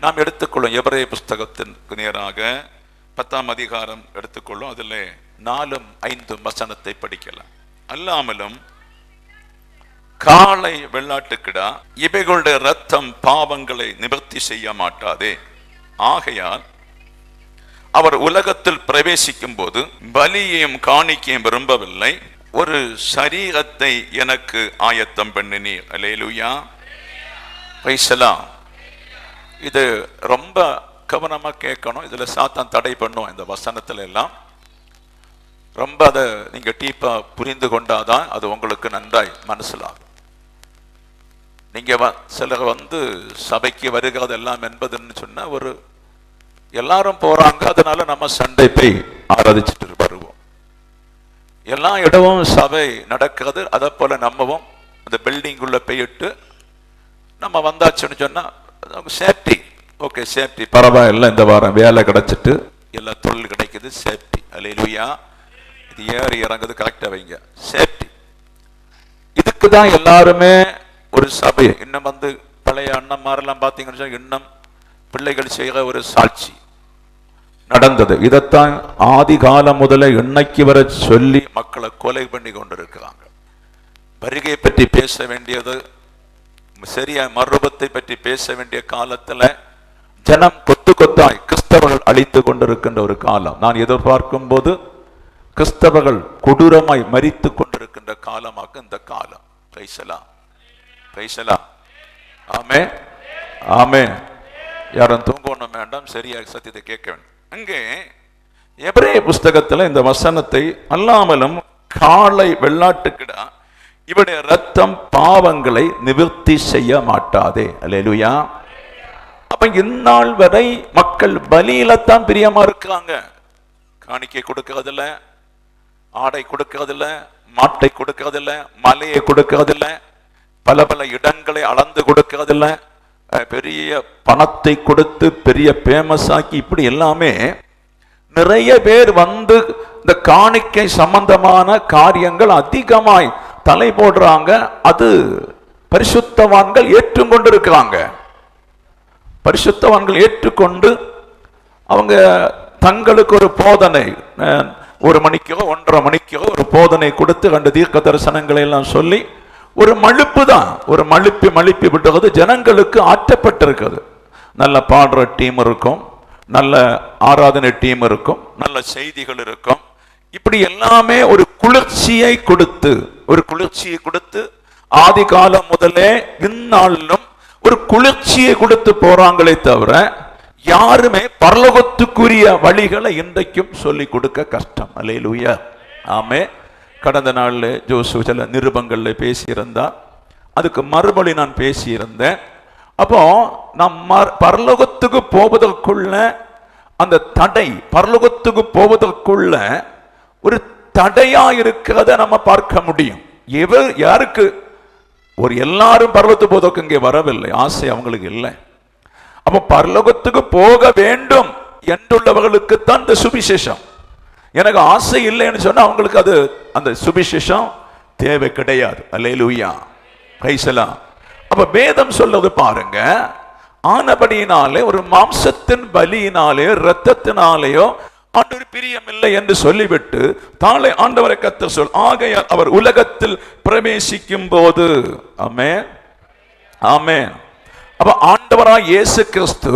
நாம் எடுத்துக்கொள்ளும் எபிரேய புஸ்தகத்திற்கு நேராக 10ஆம் அதிகாரம் எடுத்துக்கொள்ளும். அதில் 4-5 வசனத்தை படிக்கலாம். அல்லாமலும் காளை வெள்ளாட்டுக்கிடா இவைகளுடைய இரத்தம் பாவங்களை நிவர்த்தி செய்ய மாட்டாதே. ஆகையால் அவர் உலகத்தில் பிரவேசிக்கும் போது பலியையும் காணிக்கையும் விரும்பவில்லை, ஒரு சரீரத்தை எனக்கு ஆயத்தம் பண்ணினீர். அல்லேலூயா, பிரைஸ் தி லார்ட். இது ரொம்ப கவனமா கேட்கணும். இதுல சாத்தான் தடை பண்ணும். இந்த வசனத்துல எல்லாம் ரொம்ப அதை நீங்க டீப்பா புரிந்து கொண்டாதான் அது உங்களுக்கு நன்றாய் மனசிலாகும். நீங்க சிலர் சபைக்கு வருகிறதெல்லாம் என்பதுன்னு சொன்னா ஒரு எல்லாரும் போறாங்க, அதனால நம்ம சண்டை போய் ஆராதிச்சுட்டு வருவோம். எல்லா இடமும் சபை நடக்கிறது, அதை போல நம்மவும் அந்த பில்டிங் உள்ள போயிட்டு நம்ம வந்தாச்சுன்னு சொன்னா சேஃப்டி, ஓகே சேஃப்டி, பரவாயில்ல, இந்த வாரம் வேலை கிடைச்சிட்டு எல்லா தொழில் கிடைக்குது, சேஃப்டி. அல்லேலூயா. இது ஏறி இறங்குது, கரெக்டா வைங்க, சேஃப்டி. இதுக்குதான் எல்லாருமே ஒரு சபை. இன்னும் பழைய அண்ணன்மாரெல்லாம் பார்த்தீங்கன்னு இன்னும் பிள்ளைகள் செய்கிற ஒரு சாட்சி நடந்தது. இதைத்தான் ஆதி காலம் முதல்ல இன்னைக்கு வர சொல்லி மக்களை கொலை பண்ணி கொண்டிருக்கிறாங்க. வருகையை பற்றி பேச வேண்டியது, சரியா மறுரூபத்தை பற்றி பேச வேண்டிய காலத்துல ஜனம் கொத்து கொத்தாய் கிறிஸ்தவர்கள் அழித்து கொண்டிருக்கின்ற ஒரு காலம். நான் எதிர்பார்க்கும் போது கிறிஸ்தவர்கள் கொடூரமாய் மரித்து கொண்டிருக்கின்ற காலமாக இந்த காலம். Praise the lord, praise the lord. Amen, amen. யாரும் தூங்கணும் வேண்டாம், சரியாக சத்தியத்தை கேட்க வேண்டும். அங்கே எபிரேய புஸ்தகத்துல இந்த வசனத்தை அல்லாமலும் காளை வெள்ளாட்டுக்கிடா இவருடைய ரத்தம் பாவங்களை நிவர்த்தி செய்ய மாட்டாதே. அல்லேலூயா. அப்ப இந்நாள் வரை மக்கள் பலியில்தான் பிரியமா இருக்காங்க. காணிக்கை கொடுக்கறதில்ல, ஆடை கொடுக்கறதில்ல, மாட்டை கொடுக்கறதில்ல, மலையை கொடுக்கறதில்ல, பல பல இடங்களை அளந்து கொடுக்கறதில்ல, பெரிய பணத்தை கொடுத்து பெரிய பேமஸ் ஆக்கி இப்படி எல்லாமே நிறைய பேர் இந்த காணிக்கை சம்பந்தமான காரியங்கள் அதிகமாய் தலை போடுறாங்க. அது பரிசுத்தவான்கள் ஏற்றுக்கொண்டிருக்கிறாங்க. பரிசுத்தவான்கள் ஏற்றுக்கொண்டு அவங்க தங்களுக்கு ஒரு போதனை 1 மணிக்கோ 1:30 மணிக்கோ ஒரு போதனை கொடுத்து 2 தீர்க்க தரிசனங்களை எல்லாம் சொல்லி ஒரு மழுப்பு தான், ஒரு மழுப்பி விட்டுறது ஜனங்களுக்கு ஆற்றப்பட்டிருக்கிறது. நல்ல பாடுற டீம் இருக்கும், நல்ல ஆராதனை டீம் இருக்கும், நல்ல செய்திகள் இருக்கும். இப்படி எல்லாமே ஒரு குளிர்ச்சியை கொடுத்து ஆதி காலம் முதலே இந்நாளிலும் ஒரு குளிர்ச்சியை கொடுத்து போறாங்களே தவிர யாருமே பரலோகத்துக்குரிய வழிகளை இன்றைக்கும் சொல்லிக் கொடுக்க கஷ்டம். அல்லேலூயா, ஆமென். கடந்த நாள்ல ஜோசு சில நிருபங்கள்ல பேசியிருந்தா, அதுக்கு மறுபடி நான் பேசியிருந்தேன். அப்போ நாம் பரலோகத்துக்கு போவதற்குள்ள அந்த தடை, பரலோகத்துக்கு போவதற்குள்ள ஒரு தடையா இருக்கிறத நம்ம பார்க்க முடியும். யாருக்கு ஒரு எல்லாரும் பரலோகத்துக்கு போவதற்கு இங்கே வரவில்லை, ஆசை அவங்களுக்கு இல்லை. அப்ப பரலோகத்துக்கு போக வேண்டும் என்றுள்ளவர்களுக்கு தான் இந்த சுவிசேஷம். எனக்கு ஆசை இல்லைன்னு சொன்னா அவங்களுக்கு அது அந்த சுவிசேஷம் தேவை கிடையாது. அல்லேலூயா, பிரைஸ் தி லார்ட். அப்ப வேதம் சொல்றது பாருங்க, ஆனபடியினாலே ஒரு மாம்சத்தின் பலியினாலே இரத்தத்தினாலேயோ ஆண்டவர் பிரியம் இல்லை என்று சொல்லிவிட்டு தாளை ஆண்டவரை கர்த்தர் சொல். ஆகையால் அவர் உலகத்தில் பிரவேசிக்கும் போது, ஆமென், ஆமென். அப்ப ஆண்டவராய் இயேசு கிறிஸ்து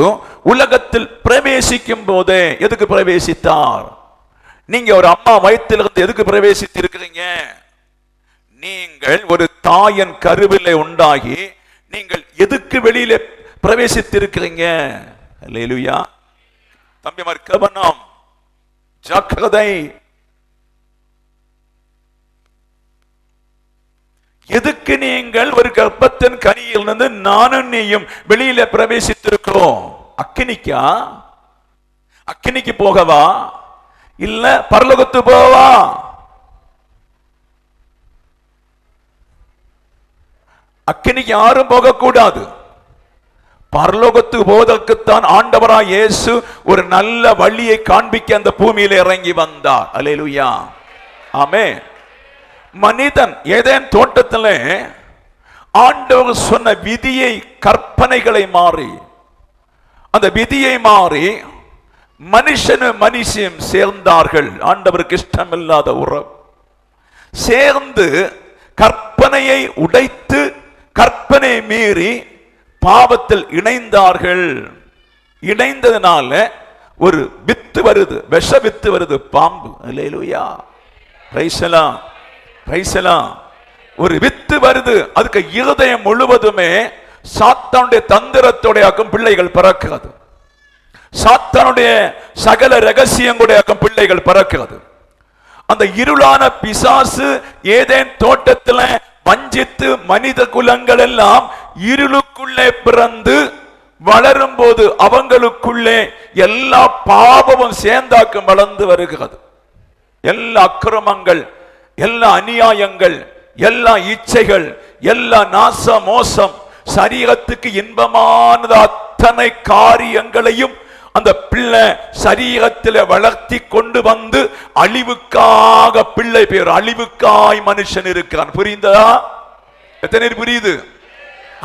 உலகத்தில் பிரவேசிக்கும் போதே எதுக்கு பிரவேசித்தார்? நீங்க ஒரு அம்மா வயிற்றிலிருந்து எதுக்கு பிரவேசித்து இருக்கிறீங்க? நீங்கள் ஒரு தாயின் கருவிலே உண்டாகி நீங்கள் எதுக்கு வெளியில பிரவேசித்திருக்கிறீங்க? அல்லேலூயா. தம்பிமார் கவனம், ஜாக்கிரதை. எதுக்கு நீங்கள் ஒரு கர்ப்பத்தின் கனியில் இருந்து நானும் நீயும் வெளியில பிரவேசித்திருக்கிறோம்? அக்கினிக்கா? அக்கினிக்கு போகவா இல்ல பரலோகத்து போவா? அக்கினிக்கு யாரும் போகக்கூடாது. பரலோகத்துக்கு போவதற்குத்தான் ஆண்டவராய் இயேசு ஒரு நல்ல வழியை காண்பிக்க அந்த பூமியில இறங்கி வந்தார். அல்லேலூயா, ஆமென். மனிதன் ஏதேன் தோட்டத்திலே ஆண்டவர் சொன்ன விதியை, கற்பனைகளை மாறி அந்த விதியை மாறி மனுஷனும் மனுஷியும் சேர்ந்தார்கள். ஆண்டவருக்கு இஷ்டமில்லாத உறவு சேர்ந்து கற்பனையை உடைத்து கற்பனை மீறி பாவத்தில் இணைந்தார்கள். இணைந்ததுனால ஒரு வித்து வருது, விஷ வித்து வருது, பாம்பு. Hallelujah, praise the lord, praise the lord. ஒரு வித்து வருது, அதுக்கு இருதயம் முழுவதுமே சாத்தானுடைய தந்திரத்தோடையாக்கும் பிள்ளைகள் பிறக்கிறது. சாத்தானுடைய சகல ரகசியங்களுடையாக்கும் பிள்ளைகள் பிறக்கிறது. அந்த இருளான பிசாசு ஏதேன் தோட்டத்தில் வஞ்சித்து மனித குலங்கள் எல்லாம் இருளுக்குள்ளே பிறந்து வளரும் போது அவங்களுக்குள்ளே எல்லா பாவமும் சேர்ந்தாக்கும் வளர்ந்து வருகிறது. எல்லா அக்கிரமங்கள், எல்லா அநியாயங்கள், எல்லா இச்சைகள், எல்லா நாச மோசம், சரீரத்துக்கு இன்பமானது அத்தனை காரியங்களையும் அந்த பிள்ளை சரீரத்தில் வளர்த்தி கொண்டு வந்து அழிவுக்காக பிள்ளை பேர் அழிவுக்காய் மனுஷன் இருக்கிறான். புரியுதா? எத்தனை புரியுது?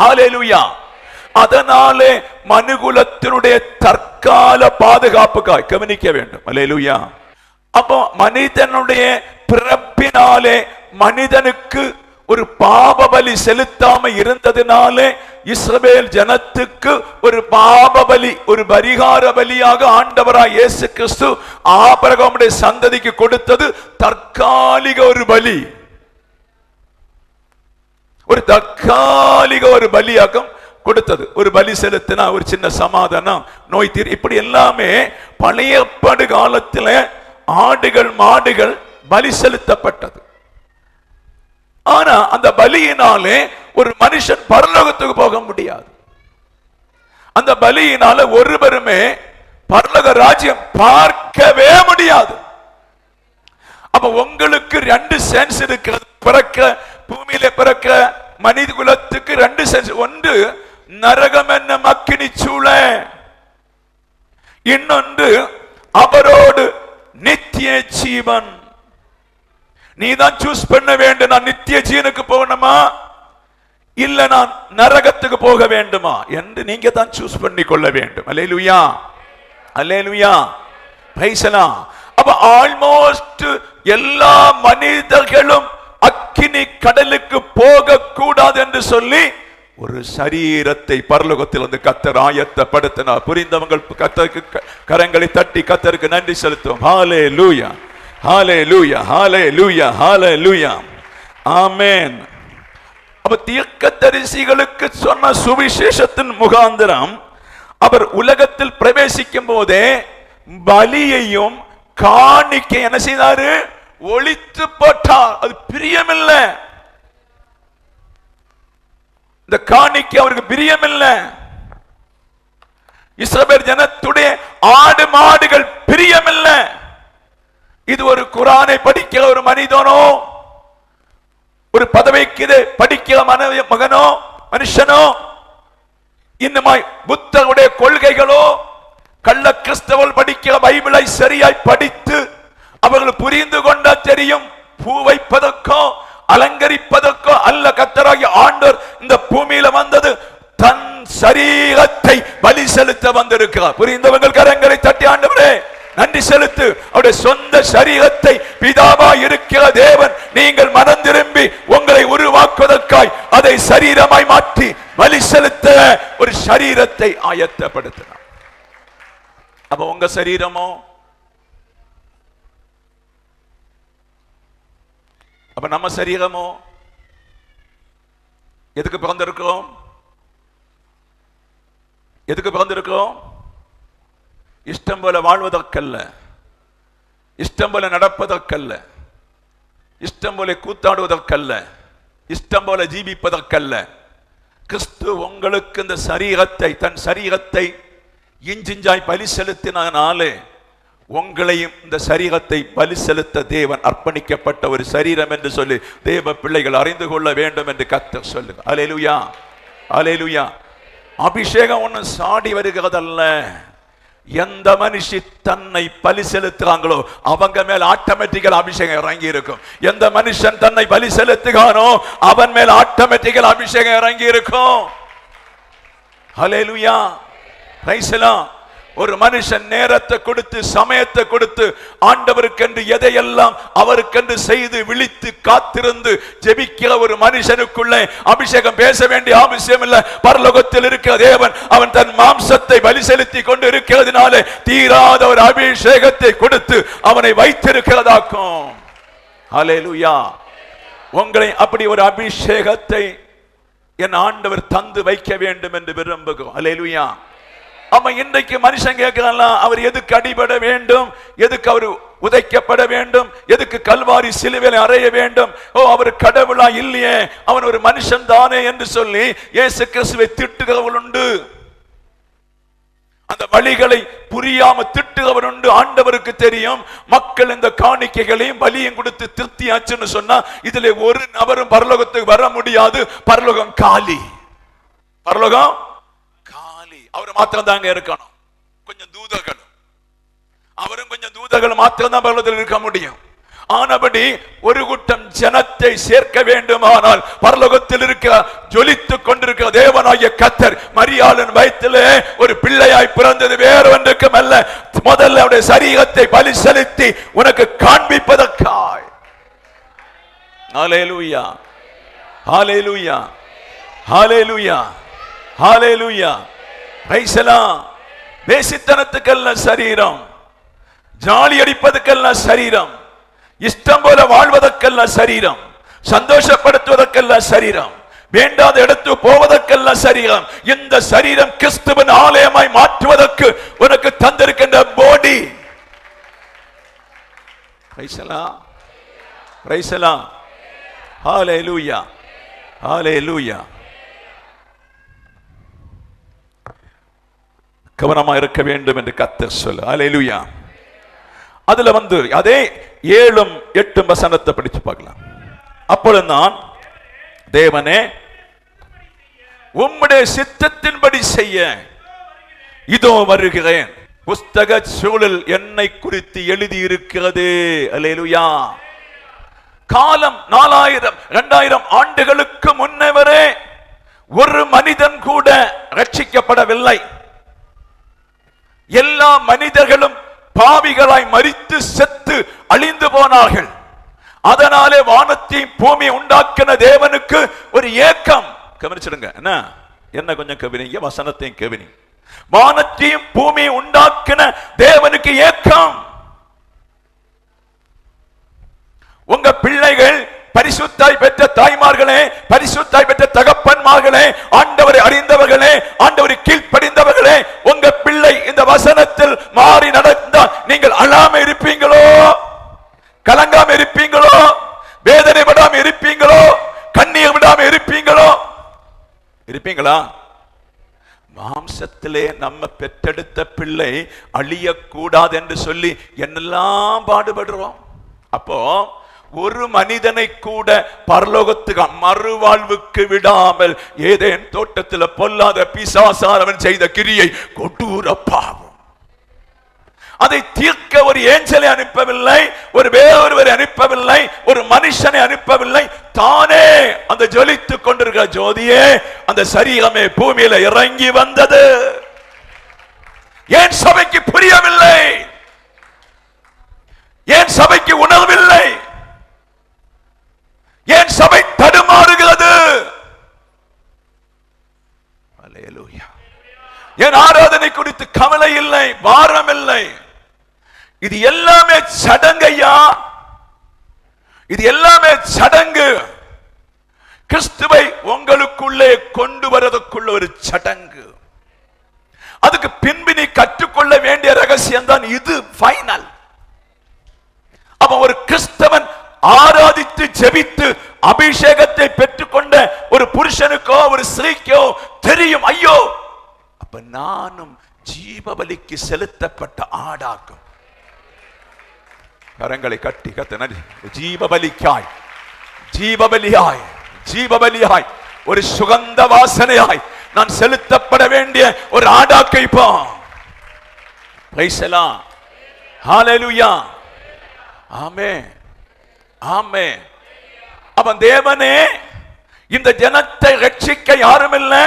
ஹல்லேலூயா. அதனாலே மனுகுலத்தினுடைய தற்கால பாதுகாப்புக்காய் கவனிக்க வேண்டும். ஹல்லேலூயா. அப்போ மனிதனுடைய பிறப்பினாலே மனிதனுக்கு ஒரு பாவ பலி செலுத்தாம இருந்ததினாலே இஸ்ரவேல் ஜனத்துக்கு ஒரு பாவ பலி, ஒரு பரிகார பலியாக ஆண்டவராய் இயேசு கிறிஸ்து ஆபிரகாமுடைய சந்ததிக்கு கொடுத்தது தற்காலிக ஒரு பலி, ஒரு தற்காலிக ஒரு பலியாகம் கொடுத்தது. ஒரு பலி செலுத்தினா ஒரு சின்ன சமாதானம், நோய் தீர், இப்படி எல்லாமே பழைய ஏற்பாடு காலத்தில் ஆடுகள் மாடுகள் பலி செலுத்தப்பட்டது. ஆனா அந்த பலியினாலே ஒரு மனுஷன் பரலோகத்துக்கு போக முடியாது. அந்த பலியினால ஒருவருமே பரலோக ராஜ்யம் பார்க்கவே முடியாது. அப்ப உங்களுக்கு ரெண்டு சென்ஸ் இருக்கிறது. பிறக்க பூமியில பிறக்க மனித குலத்துக்கு ரெண்டு சென்ஸ். ஒன்று நரகம் என்ன அக்கினி சூழ, இன்னொன்று அவரோடு நித்திய ஜீவன். நீ தான் சூஸ் பண்ண வேண்டும். நான் நித்திய ஜீவனுக்கு போகணுமா இல்ல நான் நரகத்துக்கு போக வேண்டுமா என்று நீங்க தான் சூஸ் பண்ணி கொள்ள வேண்டும். அல்லேலூயா, அல்லேலூயா, பிரைஸ் தி லார்ட். அப்ப ஆல்மோஸ்ட் எல்லா மனிதர்களும் அக்கினி கடலுக்கு போக கூடாது என்று சொல்லி ஒரு சரீரத்தை பரலோகத்தில் வந்து கர்த்தர் ஆயத்தப்படுத்தினார். புரிந்தவங்க கர்த்தருக்கு கரங்களை தட்டி கர்த்தருக்கு நன்றி செலுத்துவோம். ஹல்லேலூயா, ஹல்லேலூயா, ஹல்லேலூயா, ஹல்லேலூயா, ஆமென். அப்ப தீர்க்கதரிசிகளுக்கு சொன்ன சுவிசேஷத்தின் முகாந்திரம் அவர் உலகத்தில் பிரவேசிக்கும் போதே பலியையும் காணிக்கை என்ன செய்தாரு? ஒழித்து போட்டார். அது பிரியமில்லை. இந்த காணிக்கை அவருக்கு பிரியமில்லை. இஸ்ரவேல் ஜனத்துடைய ஆடு மாடுகள் பிரியமில்லை. இது ஒரு குரானை படிக்கிற ஒரு மனிதனோ, ஒரு பதவிக்கு படிக்கிற மகனோ மனுஷனோ, இன்னுமாய் புத்தருடைய கொள்கைகளோ, கள்ள கிறிஸ்தவர்கள் படிக்கிற பைபிளை சரியாய் படித்து அவர்கள் புரிந்து கொண்டா தெரியும். பூ வைப்பதற்கோ அலங்கரிப்பதற்கோ அல்ல. கர்த்தராகிய ஆண்டவர் இந்த பூமியில வந்தது தன் சரீரத்தை பலி செலுத்த வந்திருக்கிறார். புரிந்தவர்கள் கரங்களை தட்டி ஆண்டவரே நன்றி செலுத்து. அவருடைய சொந்த சரீரத்தை பிதாவா இருக்கிற தேவன் நீங்கள் மனம் திரும்பி உங்களை உருவாக்குவதற்காய் அதை சரீரமாய் மாற்றி பலி செலுத்த ஒரு சரீரத்தை ஆயத்தப்படுத்தினார். அப்ப உங்க சரீரமோ, அப்ப நம்ம சரீரமோ எதுக்கு பிறந்திருக்கிறோம்? எதுக்கு பிறந்திருக்கிறோம்? இஷ்டம் போல வாழ்வதற்கல்ல, இஷ்டம் போல நடப்பதற்கல்ல, இஷ்டம் போல கூத்தாடுவதற்கல்ல, இஷ்டம் போல ஜீவிப்பதற்கல்ல. கிறிஸ்து உங்களுக்கு இந்த சரீரத்தை, தன் சரீரத்தை இஞ்சிஞ்சாய் பலி செலுத்தினாலே உங்களையும் இந்த சரீரத்தை பலி செலுத்த தேவன் அர்ப்பணிக்கப்பட்ட ஒரு சரீரம் என்று சொல்லி தேவ பிள்ளைகள் அறிந்து கொள்ள வேண்டும் என்று கர்த்தர் சொல்லுங்க. அல்லேலூயா, அல்லேலூயா. அபிஷேகம் ஒன்னும் சாடி வருகிறதல்ல. எந்த மனுஷி தன்னை பலி செலுத்துறாங்களோ அவங்க மேல் ஆட்டோமேட்டிக்கல் அபிஷேகம் இறங்கி இருக்கும். எந்த மனுஷன் தன்னை பலி செலுத்துகிறானோ அவன் மேல் ஆட்டோமேட்டிக்கல் அபிஷேகம் இறங்கி இருக்கும். ஹல்லேலூயா, ஒரு மனுஷன் நேரத்தை கொடுத்து சமயத்தை கொடுத்து ஆண்டவருக்கென்று எதையெல்லாம் அவருக்கென்று செய்து விழித்து காத்திருந்து ஜெபிக்கிற ஒரு மனுஷனுக்குள்ளே அபிஷேகம் பேச வேண்டிய அவசியம் இல்லை. பரலோகத்தில் இருக்கிற தேவன் அவன் தன் மாம்சத்தை பலி செலுத்தி கொண்டு இருக்கிறதுனாலே தீராத ஒரு அபிஷேகத்தை கொடுத்து அவனை வைத்திருக்கிறதாக்கும். ஹல்லேலூயா. உங்களை அப்படி ஒரு அபிஷேகத்தை என் ஆண்டவர் தந்து வைக்க வேண்டும் என்று விரும்புகிறோம். ஹல்லேலூயா. அவன் இன்றைக்கு மனுஷன் கேட்கிறான், அவர் எதுக்கு அடிபட வேண்டும், எதுக்கு அவர் உதைக்கப்பட வேண்டும், எதுக்கு கல்வாரி சிலுவையில் அறைய வேண்டும், அவர் கடவுளா இல்லையே, அவன் ஒரு மனுஷன் தானே என்று சொல்லி இயேசு கிறிஸ்துவை திட்டுகிறவள் உண்டு. அந்த வழிகளை புரியாம திட்டுகிறவன் உண்டு. ஆண்டவருக்கு தெரியும் மக்கள் இந்த காணிக்கைகளையும் பலியும் கொடுத்து திருப்தியாச்சுன்னு சொன்னா இதுல ஒரு நபரும் பரலோகத்துக்கு வர முடியாது. பரலோகம் காலி. பரலோகம் அவர் மாத்திரம் தாங்க இருக்கணும். கொஞ்சம் தூதர்கள், அவரும் கொஞ்சம் தூதர்கள் மாத்திரம் தான் பரலோகத்தில் இருக்க முடியும். ஆனபடி ஒரு கூட்டம் ஜனத்தை சேர்க்க வேண்டுமானால் பரலோகத்தில் இருக்க ஜொலித்துக் கொண்டிருக்கிற தேவனாகிய கர்த்தர் மரியாளின் வயிற்றிலே ஒரு பிள்ளையாய் பிறந்தது வேற ஒன்றுக்கும் அல்ல, முதல்ல அவருடைய சரீரத்தை பலி செலுத்தி உனக்கு காண்பிப்பதற்காய். ஹல்லேலூயா, ஹல்லேலூயா, ஹல்லேலூயா, ஹல்லேலூயா. பேசித்தனத்துக்கல்ல சரீரம், ஜாலி அடிப்பதற்கல்ல சரீரம், இஷ்டம் போல வாழ்வதற்கல்ல சரீரம், சந்தோஷப்படுத்துவதற்கல்ல சரீரம், வேண்டாத இடத்து போவதற்கல்ல சரீரம். இந்த சரீரம் கிறிஸ்துவின் ஆலயமாய் மாற்றுவதற்கு உனக்கு தந்திருக்கின்ற பாடி. ஹல்லேலூயா, ஹல்லேலூயா. கவனமா இருக்க வேண்டும் என்று கர்த்தர் சொல்ல. ஹல்லேலூயா. அதுல அதே 7-8 வசனத்தை படிச்சு பார்க்கலாம். அப்பொழுது நான், தேவனே உம்முடைய சித்தத்தின்படி செய்ய இதோ வருகிறேன். புஸ்தக சூழல் என்னை குறித்து எழுதி இருக்கிறது. ஹல்லேலூயா. காலம் 4000-2000 ஆண்டுகளுக்கு முன்னவரே ஒரு மனிதன் கூட ரட்சிக்கப்படவில்லை. எல்லா மனிதர்களும் பாவிகளாய் மரித்து செத்து அழிந்து போனார்கள். அதனாலே வானத்தையும் பூமியை உண்டாக்கின தேவனுக்கு ஒரு ஏக்கம். கவனிச்சிடுங்க, என்ன கொஞ்சம் கவனிங்க, வசனத்தையும் கவனி. வானத்தையும் பூமியை உண்டாக்கின தேவனுக்கு ஏக்கம். உங்க பிள்ளைகள் பரிசுத்தாய் பெற்ற தாய்மார்களே, பரிசுத்தாய் பெற்ற தகப்பன்மார்களே, ஆண்டவரை அறிந்தவர்களே, ஆண்டவரை கீழ்ப்படிந்தவர்களே, உங்க பிள்ளை இந்த வசனத்தில் மாறி நடந்தால் நீங்கள் அழாம இருப்பீங்களோ, கலங்காம இருப்பீங்களோ, வேதனை விடாம இருப்பீங்களோ, கண்ணீர் விடாம இருப்பீங்களோ? இருப்பீங்களா? மாம்சத்திலே நம்ம பெற்றெடுத்த பிள்ளை அழியக்கூடாது என்று சொல்லி என்னெல்லாம் பாடுபடுறோம். அப்போ ஒரு மனிதனை கூட பரலோகத்துக்கு மறுவாழ்வுக்கு விடாமல் ஏதேன் தோட்டத்தில் பொல்லாத பிசாசானவன் செய்த கிரியை கொடூர பாவம். அதை தீர்க்க ஒரு ஏஞ்சலை அனுப்பவில்லை, ஒரு வேறொருவரை அனுப்பவில்லை, ஒரு மனுஷனை அனுப்பவில்லை. தானே அந்த ஜொலித்துக் கொண்டிருக்கிற ஜோதியே, அந்த சரீரமே பூமியில இறங்கி வந்தது. ஏன் சபைக்கு புரியவில்லை? ஏன் சபைக்கு உணர்வில்லை? ஏன் சபை தடுமாறுகிறது? அல்லேலூயா. ஏன் ஆராதனை குறித்து கவலை இல்லை, பாரம் இல்லை? இது எல்லாமே சடங்கையா, இது எல்லாமே சடங்கு. கிறிஸ்துவை உங்களுக்குள்ளே கொண்டு வரதுக்குள்ள ஒரு சடங்கு. அதுக்கு பின்பு நீ கற்றுக்கொள்ள வேண்டிய ரகசியம் தான் இது. ஃபைனல். அவன் ஒரு கிறிஸ்தவன் ஆராதித்து ஜெபித்து அபிஷேகத்தை பெற்றுக்கொண்ட ஒரு புருஷனுக்கோ ஒரு ஸ்திரீக்கோ தெரியும், ஐயோ அப்ப நானும் ஜீவபலிக்கு செலுத்தப்பட்ட ஆடாக்கும். கரங்களை கட்டி கத்த ஜீவபலிக்காய், ஜீவபலியாய், ஜீவபலியாய், ஒரு சுகந்த வாசனையாய் நான் செலுத்தப்பட வேண்டிய ஒரு ஆடாக்கை. இப்போ பிரைஸ் தி லார்ட். ஹல்லேலூயா. ஆமென், ஆமென். அவன் தேவனே இந்த ஜனத்தை ரட்சிக்க யாரும் இல்லை,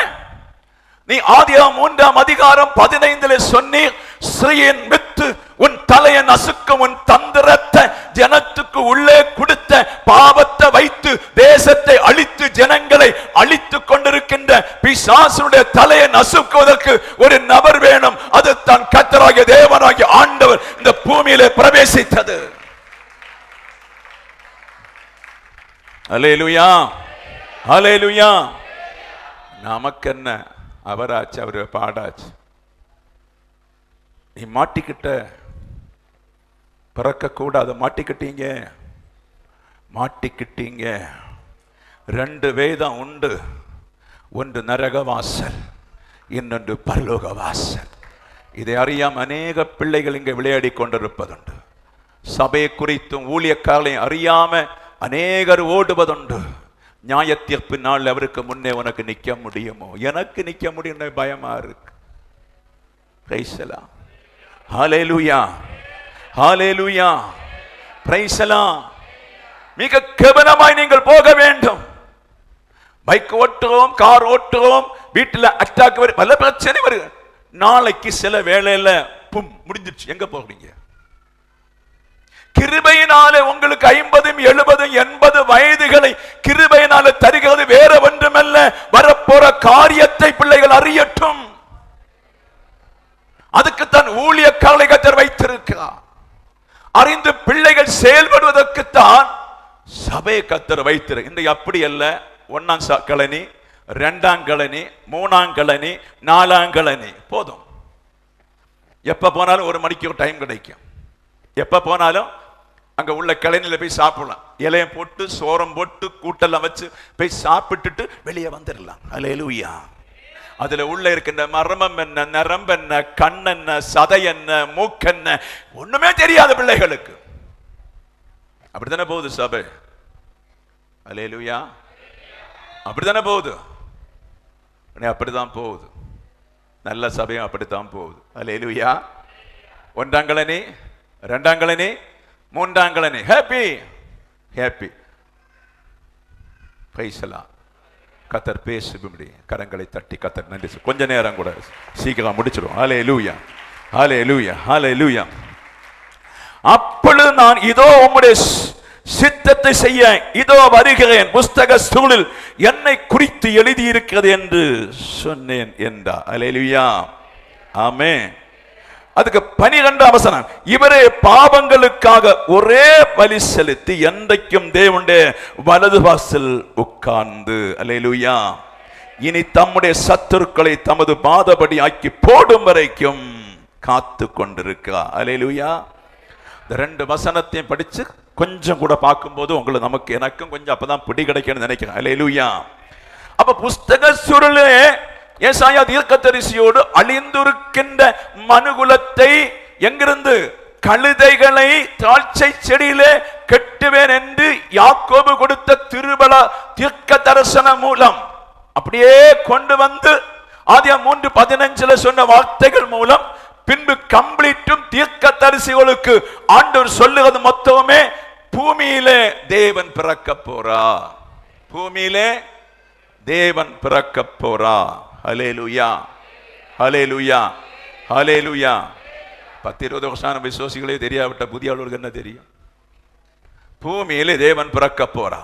நீ ஆதியாகமம் 3:15 சொன்னீர், ஸ்ரீயின் வித்து உன் தலையை நசுக்கும், உன் தந்திரத்தை ஜனத்துக்கு உள்ளே கொடுத்த பாவத்தை வைத்து தேசத்தை அழித்து ஜனங்களை அழித்துக் கொண்டிருக்கின்ற பிசாசுடைய தலையை நசுக்குவதற்கு ஒரு நபர் வேணும். அது தான் கர்த்தராகிய தேவனாகிய ஆண்டவர் இந்த பூமியிலே பிரவேசித்தது. அல்லேலூயா, அல்லேலூயா. நமக்கு என்ன, அவராச்சு, அவரு பாடாச்சு. நீ மாட்டிக்கிட்ட, பிறக்க கூடாது, மாட்டிக்கிட்டீங்க. 2 வேதம் உண்டு, ஒன்று நரகவாசல், இன்னொன்று பரலோக வாசல். இதை அறியாம அநேக பிள்ளைகள் இங்கே விளையாடி கொண்டிருப்பதுண்டு. சபையை குறித்தும் ஊழியக்காரர்களையும் அறியாம அநேகர் ஓடுவதுண்டு. நியாய தீர்ப்பு நாள் அவருக்கு முன்னே உனக்கு நிற்க முடியுமோ? எனக்கு நிற்க முடியும் பயமா இருக்கு. Price the Lord, hallelujah, hallelujah, price the Lord. மிக கவனமாய் நீங்கள் போக வேண்டும். பைக் ஓட்டுறோம், கார் ஓட்டுறோம், வீட்டில் அட்டாக் வரும், பல பிரச்சனை வருது. நாளைக்கு சில வேளையில பும் முடிஞ்சிருச்சு, எங்க போறீங்க? கிருபையினாலே உங்களுக்கு 50, 70, 80 வயதுகளை கிருபையினாலே தருகிறது. வேற ஒன்றுமல்ல, வரப்போற காரியத்தை பிள்ளைகள் அறியட்டும். அதுக்குத்தான் ஊழியக்காரர்களை கர்த்தர் வைத்திருக்கிறார். அறிந்து பிள்ளைகள் செயல்படுவதற்குத்தான் சபையை கர்த்தர் வைத்திருக்கிறார். இன்றைக்கு அப்படி அல்ல. 1ஆம் கழனி, 2ஆம் கழனி, 3ஆம் கழனி, 4ஆம் கழனி போதும். எப்ப போனாலும் 1 மணிக்கு டைம் கிடைக்கும். எப்ப போனாலும் அங்க உள்ள கழனியில போய் சாப்பிடலாம். இலையம் போட்டு சோரம் போட்டு கூட்டெல்லாம் வச்சு போய் சாப்பிட்டுட்டு வெளியே வந்துடலாம். அல்லேலூயா. அதுல உள்ள இருக்கின்ற மர்மம் என்ன, நரம்பு என்ன, கண் என்ன, சதை என்ன, மூக்கென்ன, ஒண்ணுமே தெரியாத பிள்ளைகளுக்கு. அப்படித்தானே போகுது சபை. அல்லேலூயா, அப்படித்தானே போகுது. அப்படித்தான் போகுது. நல்ல சபையும் அப்படித்தான் போகுது. அல்லேலூயா. 1ஆம் கழனி, 2ஆம் கழனி, 3ஆம் கழனி, happy happy. Price the Lord. கர்த்தர் பேசும்படி கரங்களை தட்டி கர்த்தர் நன்றி. கொஞ்ச நேரம் கூட சீக்கிரம் முடிச்சிடும். ஹல்லேலூயா, ஹல்லேலூயா, ஹல்லேலூயா. அப்பொழுது நான் இதோ உம்முடைய சித்தத்தை செய்ய இதோ வருகிறேன், புஸ்தக சூழில் என்னை குறித்து எழுதி இருக்கிறது என்று சொன்னேன் என்றார். ஹல்லேலூயா, ஆமென். அதுக்கு 12ஆம் வசனம், இவரே பாவங்களுக்காக ஒரே பலி செலுத்தி என்றைக்கும் தேவனுடைய வலது வாசல் உட்கார்ந்து, அல்லேலூயா, இனி தம்முடைய சத்துருக்களை தமது பாதபடி ஆக்கி போடும் வரைக்கும் காத்து கொண்டிருக்கிறார். அல்லேலூயா. இந்த 2 வசனத்தையும் படிச்சு கொஞ்சம் கூட பார்க்கும்போது உங்களுக்கு நமக்கு எனக்கும் கொஞ்சம் அப்பதான் பிடி கிடைக்கணும்னு நினைக்கிறேன். அல்லேலூயா. அப்ப புஸ்தக சுருளே ஏசாயா தீர்க்கதரிசியோடு அழிந்திருக்கின்ற மனுகுலத்தை எங்கிருந்து, கழுதைகளை திராட்சை செடியிலே கட்டுவேன் என்று யாக்கோபு கொடுத்த திருபல தீர்க்க தரிசனம் மூலம் அப்படியே கொண்டு வந்து ஆதியாகமம் 3:15 சொன்ன வார்த்தைகள் மூலம் பின்பு கம்ப்ளீட்டும் தீர்க்க தரிசிகளுக்கு ஆண்டவர் சொல்லுகிறது மொத்தமே, பூமியிலே தேவன் பிறக்க போறா, பூமியிலே தேவன் பிறக்க போறா. ஹல்லேலூயா, ஹல்லேலூயா, ஹல்லேலூயா. 10-20 வருஷம் விசுவாசிகளே தெரியாவிட்ட புதிய ஆளுகளுக்கு என்ன தெரியும்? பூமியிலே தேவன் பிறக்க போறா.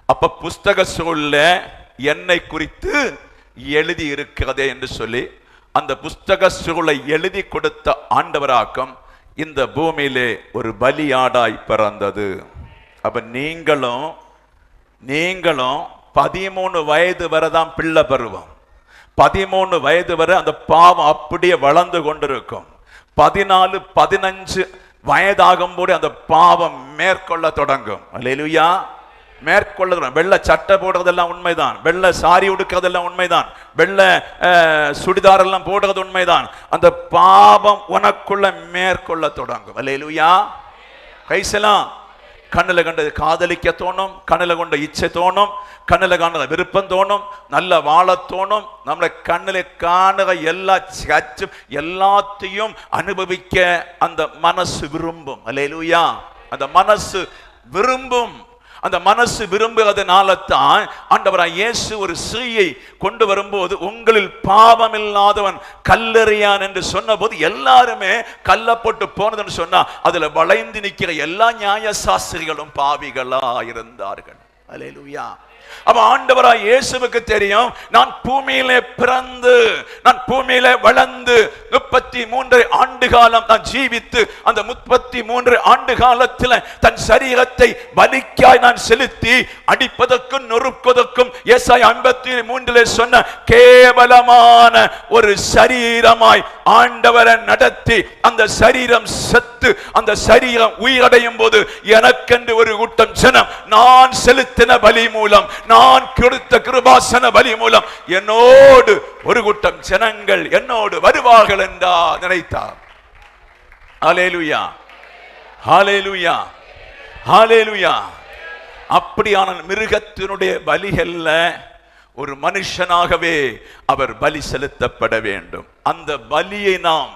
அப்ப புஸ்தக சூழல என்னை குறித்து எழுதி இருக்கிறதே என்று சொல்லி அந்த புஸ்தக சூழலை எழுதி கொடுத்த ஆண்டவராக்கம் இந்த பூமியிலே ஒரு பலியாடாய் பிறந்தது. அப்ப நீங்களும் 13 வயது வரைதான் பிள்ளை பருவம். 13 வயது வரை அந்த பாவம் அப்படியே வளர்ந்து கொண்டிருக்கும். 14-15 வயதாகும் போது அந்த பாவம் மேற்கொள்ள தொடங்கும். அல்லேலூயா. மேற்கொள்ள, வெள்ளை சட்டை போடுறதெல்லாம் உண்மைதான், வெள்ளை சாரி உடுக்கிறதெல்லாம் உண்மைதான், வெள்ளை சுடிதார் எல்லாம் போடுறது உண்மைதான். அந்த பாவம் உனக்குள்ள மேற்கொள்ள தொடங்கும். அல்லேலூயா. கைசலாம். கண்ணில் கண்டது காதலிக்க தோணும், கண்ணில் கொண்ட இச்சை தோணும், கண்ணில் காணுற விருப்பம் தோணும், நல்ல வாழ தோணும். நம்மளை கண்ணில் காணுற எல்லாத்தையும் அனுபவிக்க அந்த மனசு விரும்பும். அல்லேலூயா. அந்த மனசு விரும்பும். அந்த மனசு விரும்புகிறதுனால தான் ஆண்டவராய் இயேசு ஒரு ஸ்திரீயை கொண்டு வரும்போது உங்களில் பாவம் இல்லாதவன் கல்லெறியான் என்று சொன்ன போது எல்லாருமே கல்ல போட்டு போனதுன்னு சொன்னா அதுல வளைந்து நிற்கிற எல்லா நியாய சாஸ்திரிகளும் பாவிகளா இருந்தார்கள். அல்லேலூயா. அப்ப ஆண்டவராய் இயேசுவுக்கு தெரியும், நான் பூமியிலே பிறந்து நான் பூமியிலே வளர்ந்து 33 ஆண்டு காலம் நான் ஜீவித்து அந்த 33 ஆண்டு காலத்தில் தன் சரீரத்தை பலிக்காய் நான் செலுத்தி அடிப்பதற்கும் நொறுக்குவதற்கும் ஏசாயா 53 சொன்ன கேவலமான ஒரு சரீரமாய் ஆண்டவரை நடத்தி அந்த சரீரம் செத்து அந்த சரீரம் உயிரடையும் போது எனக்கென்று ஒரு கூட்டம் ஜனம் நான் செலுத்தின பலி மூலம் நான் கொடுத்த கிருபாசன பலி மூலம் என்னோடு ஒரு கூட்டம் ஜனங்கள் என்னோடு வருவார்கள் என்றா நினைத்தார். ஹல்லேலூயா, ஹல்லேலூயா, ஹல்லேலூயா. அப்படியான மிருகத்தினுடைய பலிகள்ல ஒரு மனுஷனாகவே அவர் பலி செலுத்தப்பட வேண்டும். அந்த பலியை நாம்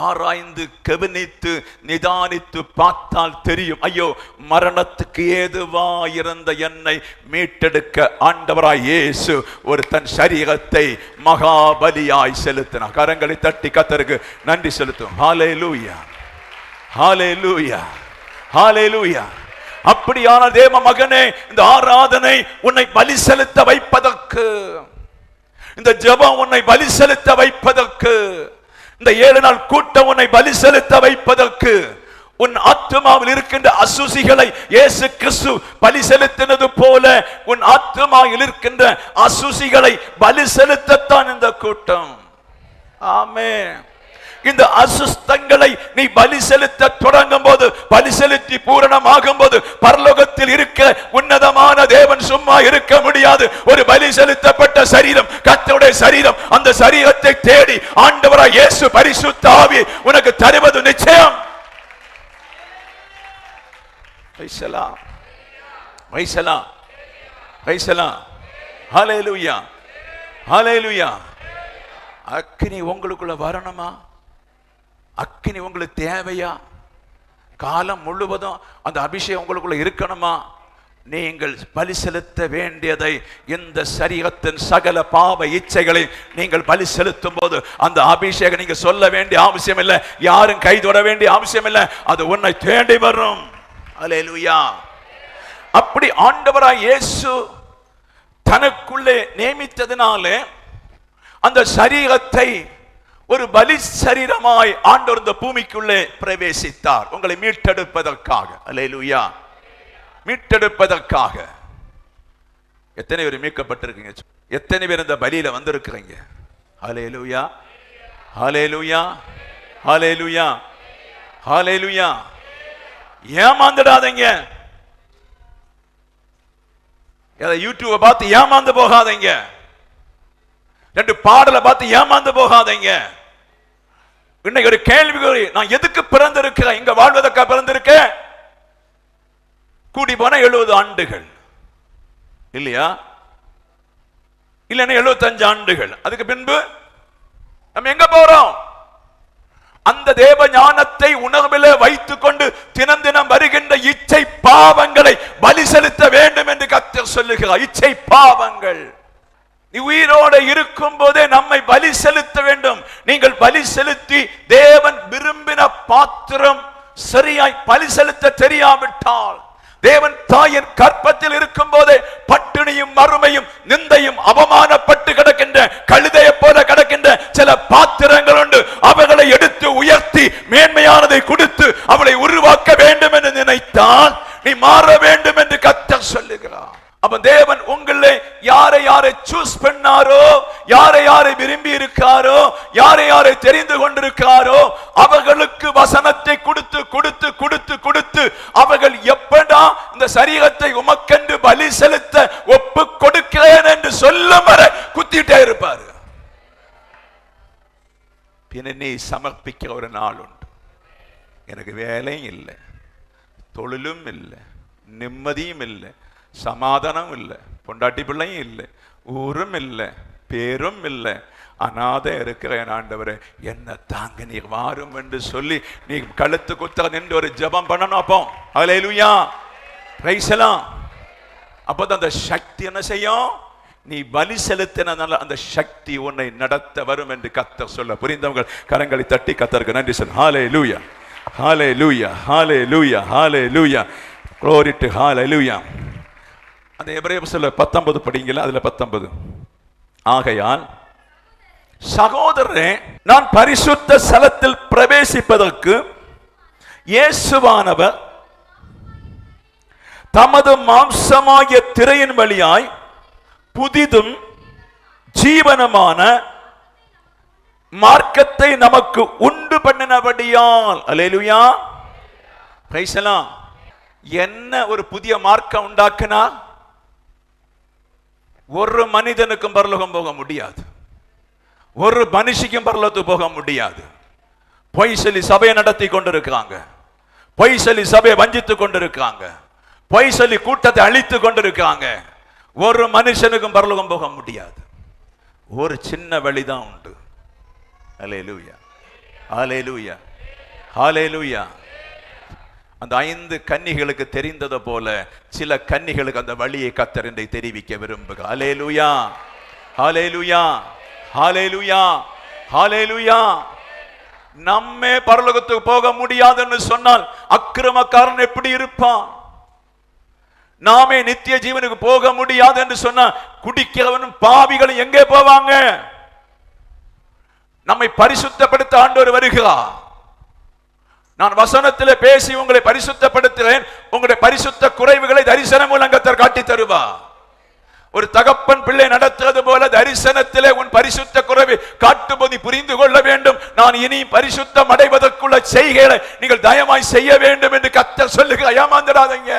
ஆராய்ந்து கவனித்து நிதானித்து பார்த்தால் தெரியும், ஐயோ மரணத்துக்கு ஏதுவாயிருந்த என்னை மீட்டெடுக்க ஆண்டவராய் இயேசு ஒரு தன் சரீரத்தை மகாபலியாய் செலுத்தினார். கரங்களை தட்டி கர்த்தருக்கு நன்றி செலுத்தும். ஹல்லேலூயா, ஹல்லேலூயா, ஹல்லேலூயா. அப்படியான தேவ மகனே, இந்த ஆராதனை உன்னை பலி செலுத்த வைப்பதற்கு, இந்த ஜெபம் உன்னை பலி செலுத்த வைப்பதற்கு, இந்த 7 நாள் கூட்டம் உன்னை பலி செலுத்த வைப்பதற்கு, உன் ஆத்துமாவில் இருக்கின்ற அசுசிகளை இயேசு கிறிஸ்து பலி செலுத்தினது போல உன் ஆத்துமாவில் இருக்கின்ற அசுசிகளை பலி செலுத்தத்தான் இந்த கூட்டம். ஆமென். இந்த அசுஸ்தங்களை நீ பலி செலுத்த தொடங்கும் போது, பலி செலுத்தி பூரணமாகும் போது, பரலோகத்தில் இருக்க உன்னதமான தேவன் சும்மா இருக்க முடியாது. ஒரு பலி செலுத்தப்பட்ட சரீரம் கர்த்தருடைய சரீரம். அந்த சரீரத்தை தேடி ஆண்டவராய் இயேசு பரிசுத்த ஆவியை உனக்கு தருவது நிச்சயம். வைசலாம், வைசலாம், வைசலாம். ஹல்லேலூயா, ஹல்லேலூயா. அக்கினி உங்களுக்குள்ள வரணுமா? அக்கினி உங்களுக்கு தேவையா? காலம் முழுவதும் அந்த அபிஷேகம் உங்களுக்குள்ள இருக்கணுமா? நீங்கள் பலி செலுத்த வேண்டியதை, இந்த சரீரத்தின் சகல பாவ இச்சைகளை நீங்கள் பலி செலுத்தும் போது அந்த அபிஷேகம் நீங்க சொல்ல வேண்டிய அவசியம் இல்லை, யாரும் கை தொட வேண்டிய அவசியம் இல்லை, அது உன்னை தேடி வரும். அல்லேலூயா. அப்படி ஆண்டவராய் இயேசு தனக்குள்ளே நியமித்ததினாலே அந்த சரீரத்தை ஒரு பலி சரீரமாய் ஆண்டவர் இந்த பூமிக்குள்ளே பிரவேசித்தார், உங்களை மீட்டெடுப்பதற்காக. அல்லேலூயா, மீட்டெடுப்பதற்காக. எத்தனை பேர் மீட்கப்பட்டிருக்கீங்க? எத்தனை பேர் இந்த பலியில வந்திருக்கிறீங்க? அல்லேலூயா, அல்லேலூயா, அல்லேலூயா, அல்லேலூயா. ஏமாந்துடாதீங்க. யூடியூபை பார்த்து ஏமாந்து போகாதீங்க. 2 பாடலை பார்த்து ஏமாந்து போகாதீங்க. இன்னைக்கு ஒரு கேள்வி, நான் எதுக்கு பிறந்திருக்கிறேன்? இங்க வாழ்வதற்கா பிறந்திருக்கேன்? கூடி போன 70 ஆண்டுகள் இல்லையா? இல்லைன்னா 75 ஆண்டுகள். அதுக்கு பின்பு நம்ம எங்க போறோம்? அந்த தேவ ஞானத்தை உணர்விலே வைத்துக் கொண்டு தினம் தினம் வருகின்ற இச்சை பாவங்களை பலி செலுத்த வேண்டும் என்று கர்த்தர் சொல்லுகிறார். இச்சை பாவங்கள் நீ உயிரோடு இருக்கும் போதே நம்மை பலி செலுத்த வேண்டும். நீங்கள் பலி செலுத்தி தேவன் விரும்பின பாத்திரம் சரியாய் பலி செலுத்த தெரியாவிட்டால், தேவன் தாயின் கற்பத்தில் இருக்கும் போதே பட்டினியும் மறுமையும் நிந்தையும் அவமானப்பட்டு கிடக்கின்ற கழுதையை போல கிடக்கின்ற சில பாத்திரங்கள் உண்டு. அவர்களை எடுத்து உயர்த்தி மேன்மையானதை கொடுத்து அவளை உருவாக்க வேண்டும் என்று நினைத்தால் நீ மாற வேண்டும் என்று கர்த்தர் சொல்லுகிறார். அப்ப தேவன் உங்களை யாரை யாரை சூஸ் பண்ணாரோ, யாரை யாரை விரும்பி இருக்காரோ, யாரை யாரை தெரிந்து கொண்டிருக்காரோ அவர்களுக்கு வசனத்தை கொடுத்து கொடுத்து கொடுத்து கொடுத்து அவர்கள் எப்படா இந்த சரீரத்தை உமக்கென்று பலி செலுத்த ஒப்பு கொடுக்கிறேன் என்று சொல்லும் வரை குத்திட்டே இருப்பாரு. பின்ன நீ சமர்ப்பிக்கிற ஒரு நாள் உண்டு. எனக்கு வேலையும் இல்லை, தொழிலும் இல்லை, நிம்மதியும் இல்லை, சமாதானம் இல்லை, பொண்டாட்டி பிள்ளையும் இல்லை, ஊரும் இல்லை, பேரும் இல்லை, அநாதை இருக்கிறேன் ஆண்டவரே என்ன தாங்க நீர் வாரும் என்று சொல்லி நீ கழுத்து குத்த நின்று ஒரு ஜெபம் பண்ணணும். அப்போ அல்லேலூயா, பிரைஸ் எல்லாம் அப்பதான் அந்த சக்தி என்ன செய்யும்? நீ பலி செலுத்தினால அந்த சக்தி உன்னை நடத்த வரும் என்று கர்த்தர் சொல்ல. புரிந்தவங்க கரங்களை தட்டி கர்த்தருக்கு நன்றி சொல்லுங்க. ஹல்லேலூயா, ஹல்லேலூயா, ஹல்லேலூயா, ஹல்லேலூயா, glory to hallelujah. அந்த எபிரேயர் சொல்ல 19 படிங்களா? அதுல 19. ஆகையால் சகோதரரே, நான் பரிசுத்த ஸ்தலத்தில் பிரவேசிப்பதற்கு இயேசுவானவர் தமது மாம்சமாகிய திரையின் வழியாய் புதிதும் ஜீவனமான மார்க்கத்தை நமக்கு உண்டு பண்ணினபடியால். அல்லேலூயா, பிரைஸ் தி லார்ட். என்ன ஒரு புதிய மார்க்கம் உண்டாக்கினா? ஒரு மனிதனுக்கும் பரலோகம் போக முடியாது, ஒரு மனுஷிக்கும் பரலோகத்துக்கு போக முடியாது. பொய் சொல்லி சபையை நடத்தி கொண்டிருக்காங்க, பொய் சொல்லி சபையை வஞ்சித்துக் கொண்டிருக்காங்க, பொய் சொல்லி கூட்டத்தை அழித்து கொண்டிருக்காங்க. ஒரு மனுஷனுக்கும் பரலோகம் போக முடியாது. ஒரு சின்ன வழிதான் உண்டு. அல்லேலூயா, அல்லேலூயா, அல்லேலூயா. அந்த 5 கன்னிகளுக்கு தெரிந்தது போல சில கன்னிகளுக்கு அந்த வழியை கர்த்தர் இன்றை தெரிவிக்க விரும்புகிறார். அல்லேலூயா, அல்லேலூயா, அல்லேலூயா, அல்லேலூயா. நம்மே பரலோகத்துக்கு போக முடியாதுன்னு சொன்னால் அக்கிரமக்காரன் எப்படி இருப்பான்? நாமே நித்திய ஜீவனுக்கு போக முடியாது என்று சொன்னா குடிக்கிறவனும் பாவிகளும் எங்கே போவாங்க? நம்மை பரிசுத்தப்படுத்த ஆண்டவர் வருகிறார். நான் வசனத்திலே பேசி உங்களை பரிசுத்தப்படுத்துகிறேன். உங்களுடைய பரிசுத்த குறைவுகளை தரிசன மூலம் கர்த்தர் காட்டி தருவார். ஒரு தகப்பன் பிள்ளை நடத்துவது போல தரிசனத்திலே உன் பரிசுத்த குறைவை காட்டும்போது புரிந்து கொள்ள வேண்டும். நான் இனி பரிசுத்தம் அடைவதற்குள்ள செய்கைகளை நீங்கள் தயமாய் செய்ய வேண்டும் என்று கர்த்தர் சொல்லுங்க. ஏமாந்துடாதீங்க.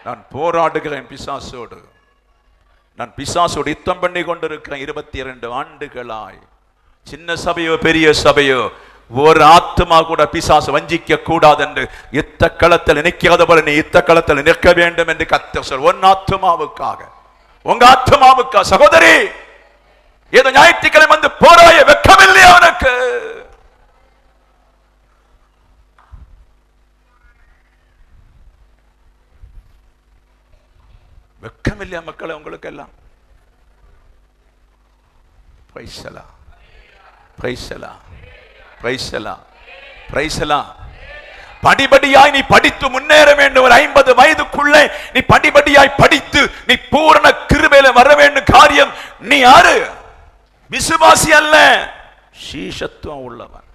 நான் போராடுகிறேன் பிசாசோடு. நான் பிசாசோடு யுத்தம் பண்ணி கொண்டிருக்கிறேன் 22 ஆண்டுகளாய். சின்ன சபையோ பெரிய சபையோ ஒரு ஆத்மா கூட பிசாசு வஞ்சிக்க கூடாது என்று யுத்த களத்தில் நிற்கிறது போல நீ யுத்த களத்தில் நிற்க வேண்டும் என்று கர்த்தர் சொல். உன் ஆத்மாவுக்காக, உங்க ஆத்மாவுக்காக. சகோதரி, ஏதோ ஞாயிற்றுக்கிழமை வந்து போராய வெட்கமில்லையா அவனுக்கு? வெட்கமில்லையா மக்களை உங்களுக்கு எல்லாம்? Praise the lord, praise the lord, praise the lord, praise the lord. படிப்படியாய் நீ படித்து முன்னேற வேண்டும். ஒரு 50 வயதுக்குள்ளே நீ படிப்படியாய் படித்து நீ பூரண கிருபையில வர வேண்டும். காரியம், நீ யாரு? விசுவாசி அல்ல, சீஷத்துவம் உள்ளவன்.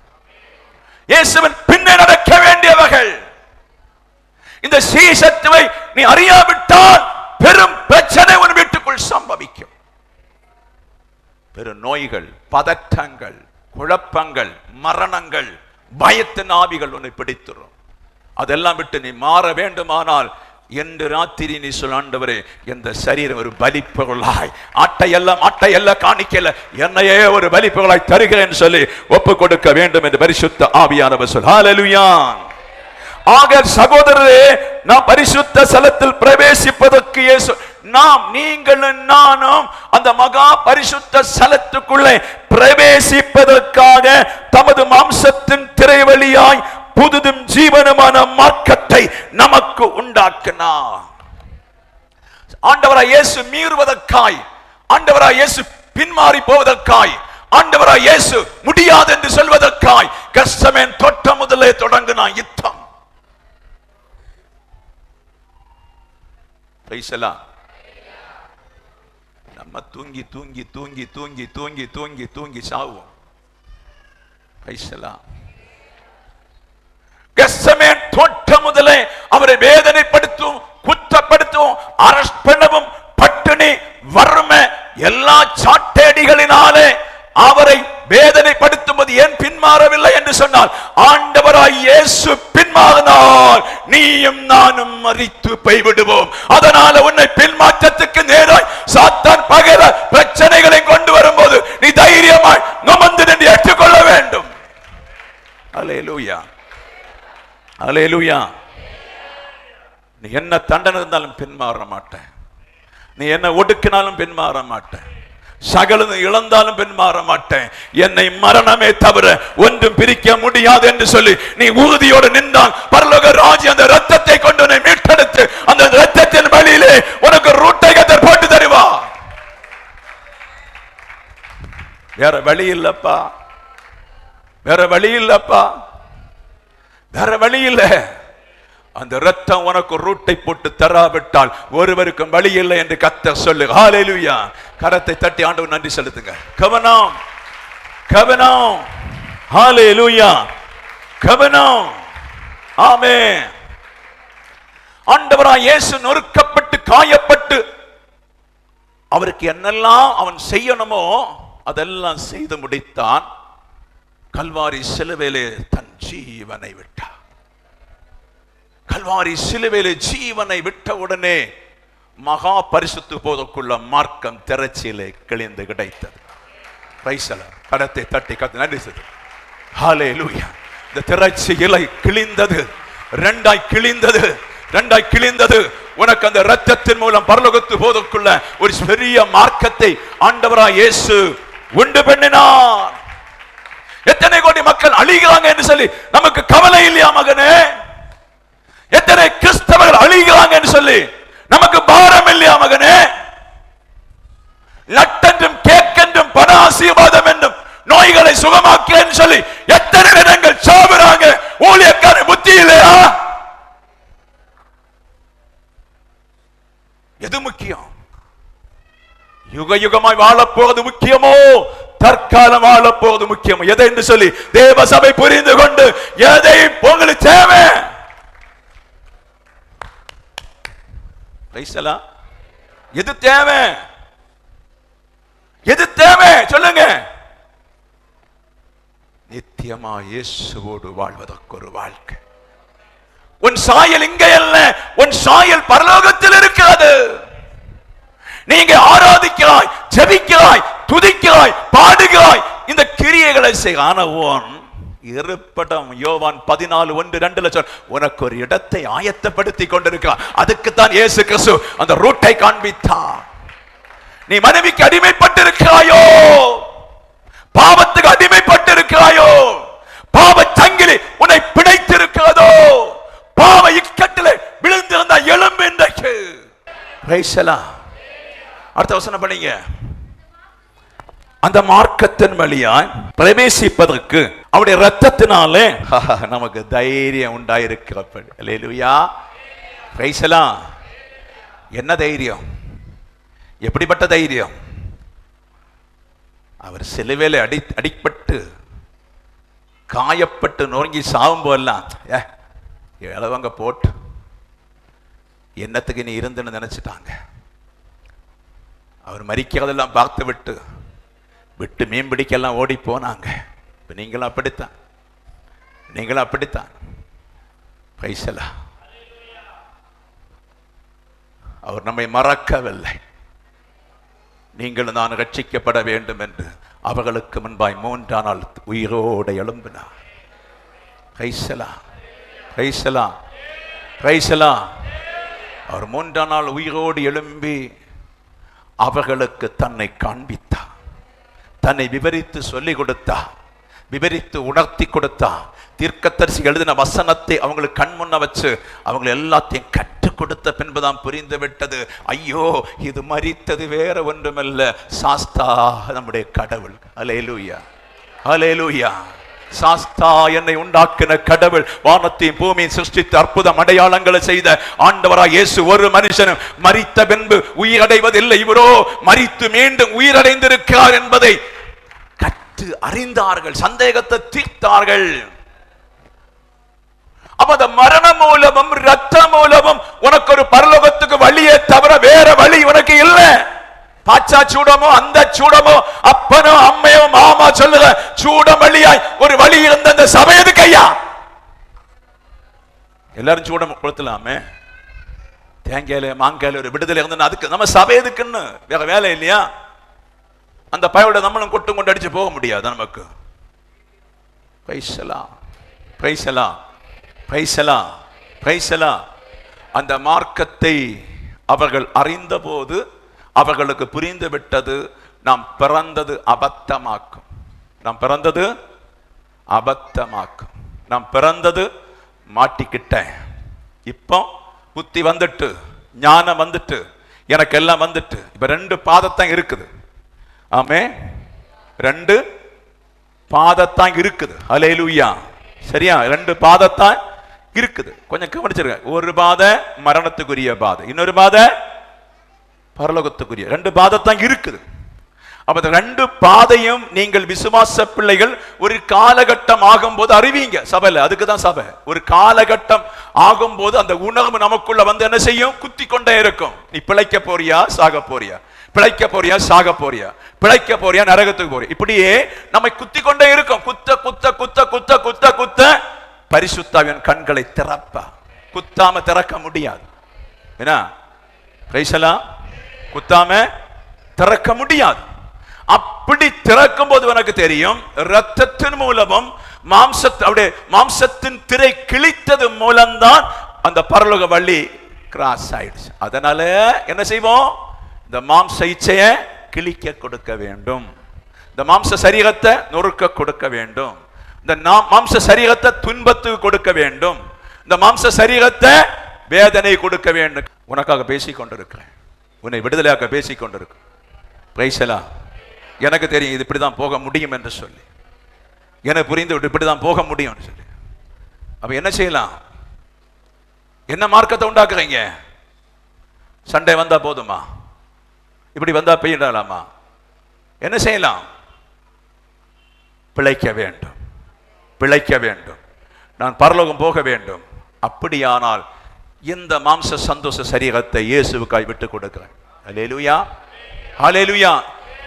இயேசுவின் பின்னே நடக்க வேண்டியவர்கள். இந்த சீஷத்துவை நீ அறியாவிட்டால் பெரும் பிரச்சனை உன் வீட்டுக்குள் சம்பவிக்கும். பெரும் நோய்கள், பதற்றங்கள், குழப்பங்கள், மரணங்கள், பயத்தின் ஆவிகள் உன்னை பிடித்துரும். அதெல்லாம் விட்டு நீ மாற வேண்டுமானால் என்று ராத்திரி நீ சொல்ல, ஆண்டவரே இந்த சரீரம் ஒரு பலிப்பொருளாய், ஆட்டையல்ல காணிக்கல, என்னையே ஒரு பலிப்பொருளாய் தருகிறேன் சொல்லி ஒப்பு கொடுக்க வேண்டும் என்று பரிசுத்த ஆவியானவர் சொல். ஹல்லேலூயா. ஆக சகோதரரே, நாம் பரிசுத்த ஸ்தலத்தில் பிரவேசிப்பதற்கு நீங்களும் நானும் அந்த மகா பரிசுத்த ஸ்தலத்துக்குள்ளே பிரவேசிப்பதற்காக தமது மாம்சத்தின் திரை வழியாய் புதுதும் ஜீவனமான மார்க்கத்தை நமக்கு உண்டாக்கினார். ஆண்டவராய் இயேசு மீறுவதற்காய், ஆண்டவராய் இயேசு பின்மாறி போவதற்காய், ஆண்டவராய் இயேசு முடியாது என்று சொல்வதற்காய் கெத்செமனே தோட்டம் முதலே தொடங்கின யுத்தம். நம்ம தூங்கி தூங்கி தூங்கி தூங்கி தூங்கி தூங்கி தூங்கி சாவோம். கெத்செமனே தோட்டம் முதலே அவரை வேதனைப்படுத்தும், குற்றப்படுத்தும், அரஸ்ட் பண்ணவும், பட்டினி, வறுமை, எல்லா சாட்டேடிகளினாலே அவரை வேதனைப்படுத்தும் போது ஏன் பின்மாறவில்லை என்று சொன்னால், ஆண்டவராய் இயேசு பின்மாறினால் நீயும் நானும் மரித்து போய்விடுவோம். அதனால உன்னை பின்மாற்றத்துக்கு நேராய் சாத்தான் பகல பிரச்சனைகளை கொண்டு வரும்போது நீ தைரியமாய் நுமந்து நின்று ஏற்றுக்கொள்ள வேண்டும். அல்லேலூயா, அல்லேலூயா. நீ என்ன தண்டனை இருந்தாலும் பின்மாற மாட்டேன், நீ என்ன ஒடுக்கினாலும் பின்மாற மாட்டேன். சகலதும் இழந்தாலும் பின்மாற மாட்டேன், என்னை மரணமே தவிர ஒன்றும் பிரிக்க முடியாது என்று சொல்லி நீ உறுதியோடு நின்றால் பரலோக ராஜ்யம் அந்த ரத்தத்தை கொண்டு உன்னை மீட்டெடுத்து அந்த ரத்தத்தின் வழியிலே உனக்கு ரூட்டை கத்தர் போட்டு தருவா. வேற வழி இல்லப்பா, வேற வழி இல்லப்பா, வேற வழி இல்ல. அந்த ரத்தம் உனக்கு ரூட்டை போட்டு தராவிட்டால் ஒருவருக்கும் வழி இல்லை என்று கர்த்தர் சொல்லு. ஹல்லேலூயா. கரத்தை தட்டி ஆண்டவர் நன்றி செலுத்துங்க. கவனம், கவனம். ஹல்லேலூயா, கவனம். ஆமென். ஆண்டவராய் இயேசு நொறுக்கப்பட்டு காயப்பட்டு அவருக்கு என்னெல்லாம் அவன் செய்யணுமோ அதெல்லாம் செய்து முடித்தான். கல்வாரி சிலுவையிலே தன் ஜீவனை விட்டார். கல்வாரி சிலுவையிலே ஜீவனை விட்ட உடனே மகா பரிசுத்த போதற்குள்ள மார்க்கம் திரைச்சியிலே கிழிந்து கிடைத்தது. கடத்தை தட்டி கத்து நன்றி செய்து. ஹல்லேலூயா. இந்த திரைச்சி இலை கிழிந்தது, ரெண்டாய் கிழிந்தது, ரெண்டாய் கிழிந்தது. உனக்கு அந்த இரத்தத்தின் மூலம் பரலோகத்து போதற்குள்ள ஒரு பெரிய மார்க்கத்தை ஆண்டவராய் இயேசு உண்டு பண்ணினார். எத்தனை கோடி மக்கள் அழிகிறாங்க என்று சொல்லி நமக்கு கவலை இல்லையா மகனே? எத்தனை கிறிஸ்தவர்கள் அழிகிறாங்க என்று சொல்லி நமக்கு பாரம் இல்லையா மகனே? லட்டென்றும் கேக்கென்றும் பண ஆசீர்வாதம் என்றும் நோய்களை சுகமாக்க சொல்லி எத்தனை இடங்கள் சாவுறாங்க. ஊழியக்கார புத்தி இல்லையா? எது முக்கியம்? யுக யுகமாய் வாழப்போவது முக்கியமோ, தற்காலம் வாழப்போவது முக்கியமோ? எதை என்று சொல்லி தேவ சபை புரிந்து கொண்டு எதை உங்களுக்கு தேவை? எது தேவை? எது தேவை சொல்லுங்க. நித்தியமா இயேசுவோடு வாழ்வதற்கு ஒரு வாழ்க்கை. உன் சாயல் இங்கே அல்ல, உன் சாயல் பரலோகத்தில் இருக்கிறது. நீங்க ஆராதிக்கிறாய், ஜெபிக்கிறாய், துதிக்கிறாய், பாடுகிறாய், இந்த கிரியைகளை செய். ஆனவன் இருப்படம் யோவான் 14:1-2 உனக்கு ஒரு இடத்தை ஆயத்தப்படுத்தி கொண்டிருக்கிறார். அதுக்குத்தான் இயேசு கிறிஸ்து அந்த ரூட்டை காண்பித்தார். நீ மனைவிக்கு அடிமைப்பட்டு இருக்கிறாயோ, பாவத்துக்கு அடிமைப்பட்டு இருக்கிறாயோ, பாவ சங்கிலி உன்னை பிணைத்திருக்கிறதோ, பாவ இக்கட்டிலே விழுந்திருந்த எலும்பு இன்றைக்கு. அடுத்த வசனம் படிங்க. அந்த மார்க்கத்தின் வழியாய் பிரவேசிப்பதற்கு அவருடைய ரத்தத்தினாலே நமக்கு தைரியம் உண்டாயிருக்கிறப்ப. அல்லேலூயா. பிரைஸ் எல்லாம். என்ன தைரியம்? எப்படிப்பட்ட தைரியம்? அவர் சிலுவையிலே அடிப்பட்டு காயப்பட்டு நொறுங்கி சாவும் போதெல்லாம் இளவங்க போட்டு என்னத்துக்கு நீ இருந்துன்னு நினைச்சிட்டாங்க. அவர் மரிக்கிறதெல்லாம் பார்த்து விட்டு விட்டு மீன் பிடிக்கெல்லாம் ஓடி போனாங்க. இப்போ நீங்களும் அப்படித்தான், நீங்களும் அப்படித்தான். பைசலா. அவர் நம்மை மறக்கவில்லை. நீங்களும் நான் ரட்சிக்கப்பட வேண்டும் என்று அவர்களுக்கு முன்பாய் 3ஆம் நாள் உயிரோடு எழும்பினார். பைசலா, பைசலா, பைசலா. அவர் 3ஆம் நாள் உயிரோடு எழும்பி அவர்களுக்கு தன்னை காண்பித்தார், தன்னை விவரித்து சொல்லிக் கொடுத்தார், விவரித்து உணர்த்தி கொடுத்தார். தீர்க்கதரிசி எழுதின வசனத்தை அவங்களுக்கு கண் முன்ன வச்சு அவங்க எல்லாத்தையும் கற்றுக் கொடுத்த பின்புதான் புரிந்து விட்டது. ஐயோ, இது மரித்தது வேற ஒன்றுமல்ல, சாஸ்தா நம்முடைய கடவுள். அல்லேலூயா, அல்லேலூயா. சாஸ்தா என்னை உண்டாக்கின கடவுள், வானத்தையும் பூமியை சிருஷ்டித்து அற்புதம் அடையாளங்களை செய்த ஆண்டவராய் இயேசு ஒரு மனுஷனும் மரித்த பின்பு உயிரடைவதில்லை. இவரோ மரித்து மீண்டும் உயிரடைந்திருக்கிறார் என்பதை கற்று அறிந்தார்கள், சந்தேகத்தை தீர்த்தார்கள். அப்ப அந்த மரண மூலமும் ரத்த மூலமும் உனக்கு ஒரு பரலோகத்துக்கு வழியே தவிர வேற வழி உனக்கு இல்லை. பாச்சா சூடமோ அந்த சூடமோ அப்பனோ அம்மையோ மாமா சொல்லுற சூடம் வழியாய் ஒரு வழி இருந்த அந்த சபையது கையா எல்லாரும் சூடம் கொடுத்தலாமே. தேங்காயில மாங்காயில ஒரு விடுதலை இருந்தது, அதுக்கு நம்ம சபையதுக்குன்னு வேற வேலை இல்லையா? அந்த பயோட நம்மளும் கொட்டும் கொண்டு அடிச்சு போக முடியாது நமக்கு. பைசலா, பைசலா, பைசலா, பைசலா. அந்த மார்க்கத்தை அவர்கள் அறிந்த போது அவர்களுக்கு புரிந்து விட்டது. நாம் பிறந்தது அபத்தமாக்கும். நாம் பிறந்தது அபத்தமாக்கும். நாம் பிறந்தது மாட்டிக்கிட்டேன். இப்போ புத்தி வந்துட்டு, ஞானம் வந்துட்டு, எனக்கு எல்லாம் வந்துட்டு. இப்ப 2 பாதத்தான் இருக்குது. ஆமே, 2 பாதத்தான் இருக்குது. ஹல்லேலூயா. சரியா? 2 பாதத்தான் இருக்குது. கொஞ்சம் கவனிச்சிருங்க. ஒரு பாத மரணத்துக்குரிய பாதை, இன்னொரு பாத பரலோகத்துக்குரிய. 2 பாதத்தான் இருக்குது. அப்ப 2 பாதையும் நீங்கள் விசுவாச பிள்ளைகள் ஒரு காலகட்டம் ஆகும்போது அறிவீங்க. சபையில அதுக்கு தான் சபை. ஒரு காலகட்டம் ஆகும்போது அந்த உணர்வு நமக்குள்ள வந்து என்ன செய்யும்? குத்தி கொண்டே இருக்கும். நீ பிழைக்க போறியா, சாக போறியா? பிழைக்க போறியா, சாக போறியா? பிழைக்க போறியா, நரகத்துக்கு போறியா? இப்படியே நம்மை குத்தி கொண்டே இருக்கும். குத்த குத்த குத்த குத்த குத்த குத்த பரிசுத்தாவின் கண்களை திறப்பா. குத்தாம திறக்க முடியாது. என்ன பிரைசலா? குத்தாம திறக்க முடியாது. அப்படி திறக்கும் போது உனக்கு தெரியும், இரத்தத்தின் மூலமும் மாம்சத்தின் திரை கிழித்தது மூலம்தான் அந்த பரலோக வள்ளி கிராஸ் ஆயிடுச்சு. அதனால என்ன செய்வோம்? இந்த மாம்ச இச்சைய கிழிக்க கொடுக்க வேண்டும். இந்த மாம்ச சரீரத்தை நொறுக்க கொடுக்க வேண்டும். இந்த மாம்ச சரீரத்தை துன்பத்துக்கு கொடுக்க வேண்டும். இந்த மாம்ச சரீரத்தை வேதனை கொடுக்க வேண்டும். உனக்காக பேசிக் கொண்டிருக்கிறேன். உன்னை விடுதலையாக்க பேசிக் கொண்டிருக்கிறேன். பிரைசலா. எனக்கு தெரியும் இது இப்படிதான் போக முடியும் என்று சொல்லி. எனக்கு புரிந்து விட்டு இப்படிதான் போக முடியும் சொல்லி. அப்ப என்ன செய்யலாம்? என்ன மார்க்கத்தை உண்டாக்குறீங்க? சண்டே வந்தா போதுமா? இப்படி வந்தா பெய்யலாமா? என்ன செய்யலாம்? பிழைக்க வேண்டும், பிழைக்க வேண்டும். நான் பரலோகம் போக வேண்டும். அப்படியானால் இந்த மாம்ச சந்தோஷ சரீரத்தை இயேசுவுக்காய் விட்டு கொடுக்கிறேன். அல்லேலூயா, அல்லேலூயா.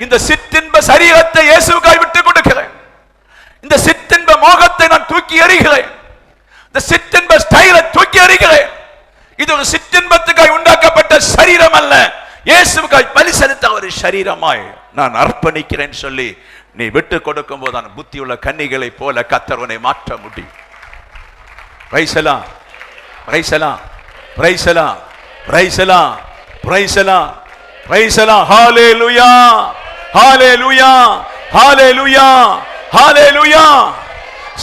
இந்த சிற்றின்ப சரீரத்தை இயேசுவுக்காய் விட்டு கொடுக்கிறேன். இந்த சிற்றின்ப மோகத்தை நான் தூக்கி எறிகிறேன். இந்த சிற்றின்ப ஸ்டைலை தூக்கி எறிகிறேன். இது ஒரு சிற்றின்பத்துக்காய் உண்டாக்கப்பட்ட சரீரம் அல்ல, இயேசுவுக்காய் பலி செலுத்த ஒரு சரீரமாய் நான் அர்ப்பணிக்கிறேன் சொல்லி நீ விட்டு கொடுக்கும் போது நான் புத்தியுள்ள கன்னிகளை போல கர்த்தர் உன்னை மாற்ற முடியும். பிரைசலா, பிரைசலா, பிரைசலா, பிரைசலா, பிரைசலா, பிரைசலா. ஹல்லேலூயா, ஹல்லேலூயா, ஹல்லேலூயா, ஹல்லேலூயா.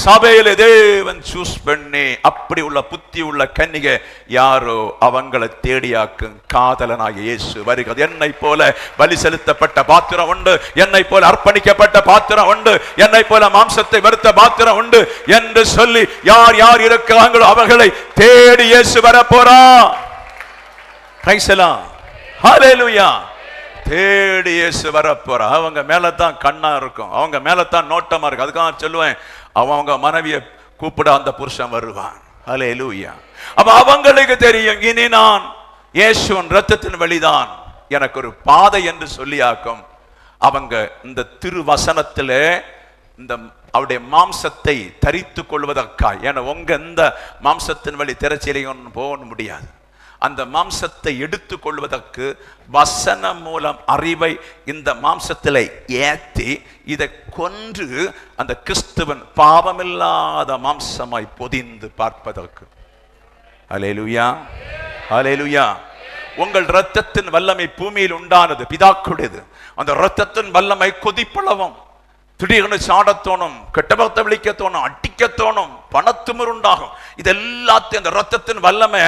சபையிலே தேவன் சூஸ் பண்ணி அப்படி உள்ள புத்தி உள்ள கன்னிகை யாரோ அவங்களை தேடியாக்கும் காதலனாக இயேசு வருகிறது. என்னை போல பலி செலுத்தப்பட்ட பாத்திரம் உண்டு, என்னை போல அர்ப்பணிக்கப்பட்ட பாத்திரம் உண்டு, என்னை போல மாம்சத்தை வெறுத்த பாத்திரம் உண்டு என்று சொல்லி யார் யார் இருக்கிறாங்களோ அவர்களை தேடி இயேசு வர போறா. பிரைஸ் ஹல்லேலூயா. தேடி இயேசு வர போறா. அவங்க மேலதான் கண்ணா இருக்கும், அவங்க மேலதான் நோட்டமா இருக்கு. அதுக்காக சொல்லுவேன், அவங்க மனைவியை கூப்பிட அந்த புருஷன் வருவான். ஹல்லேலூயா. அப்ப அவங்களுக்கு தெரியும், இனி நான் இயேசுவின் இரத்தத்தின் வழிதான் எனக்கு ஒரு பாதை என்று சொல்லியாக்கும். அவங்க இந்த திருவசனத்திலே இந்த அவருடைய மாம்சத்தை தரித்து கொள்வதற்காக, ஏன்னா உங்க இந்த மாம்சத்தின் வழி திரைச்சிலையும் போக முடியாது. அந்த மாம்சத்தை எடுத்துக் கொள்வதற்கு வசனம் மூலம் அறிவை இந்த மாம்சத்திலே ஏற்றி இதை கொன்று அந்த கிறிஸ்துவன் பாவமில்லாத மாம்சமாய் பொதிந்து பார்ப்பதற்கு. ஹல்லேலூயா, ஹல்லேலூயா. உங்கள் இரத்தத்தின் வல்லமை பூமியில் உண்டானது பிதாக்குடையது. அந்த இரத்தத்தின் வல்லமை கொதிப்பளவும், திடீர்னு சாடத்தோணும், கெட்டபக்த விழிக்க தோணும், அடிக்க தோணும், பணத்துமர் உண்டாகும். இது எல்லாத்தையும் அந்த ரத்தத்தின் வல்லமை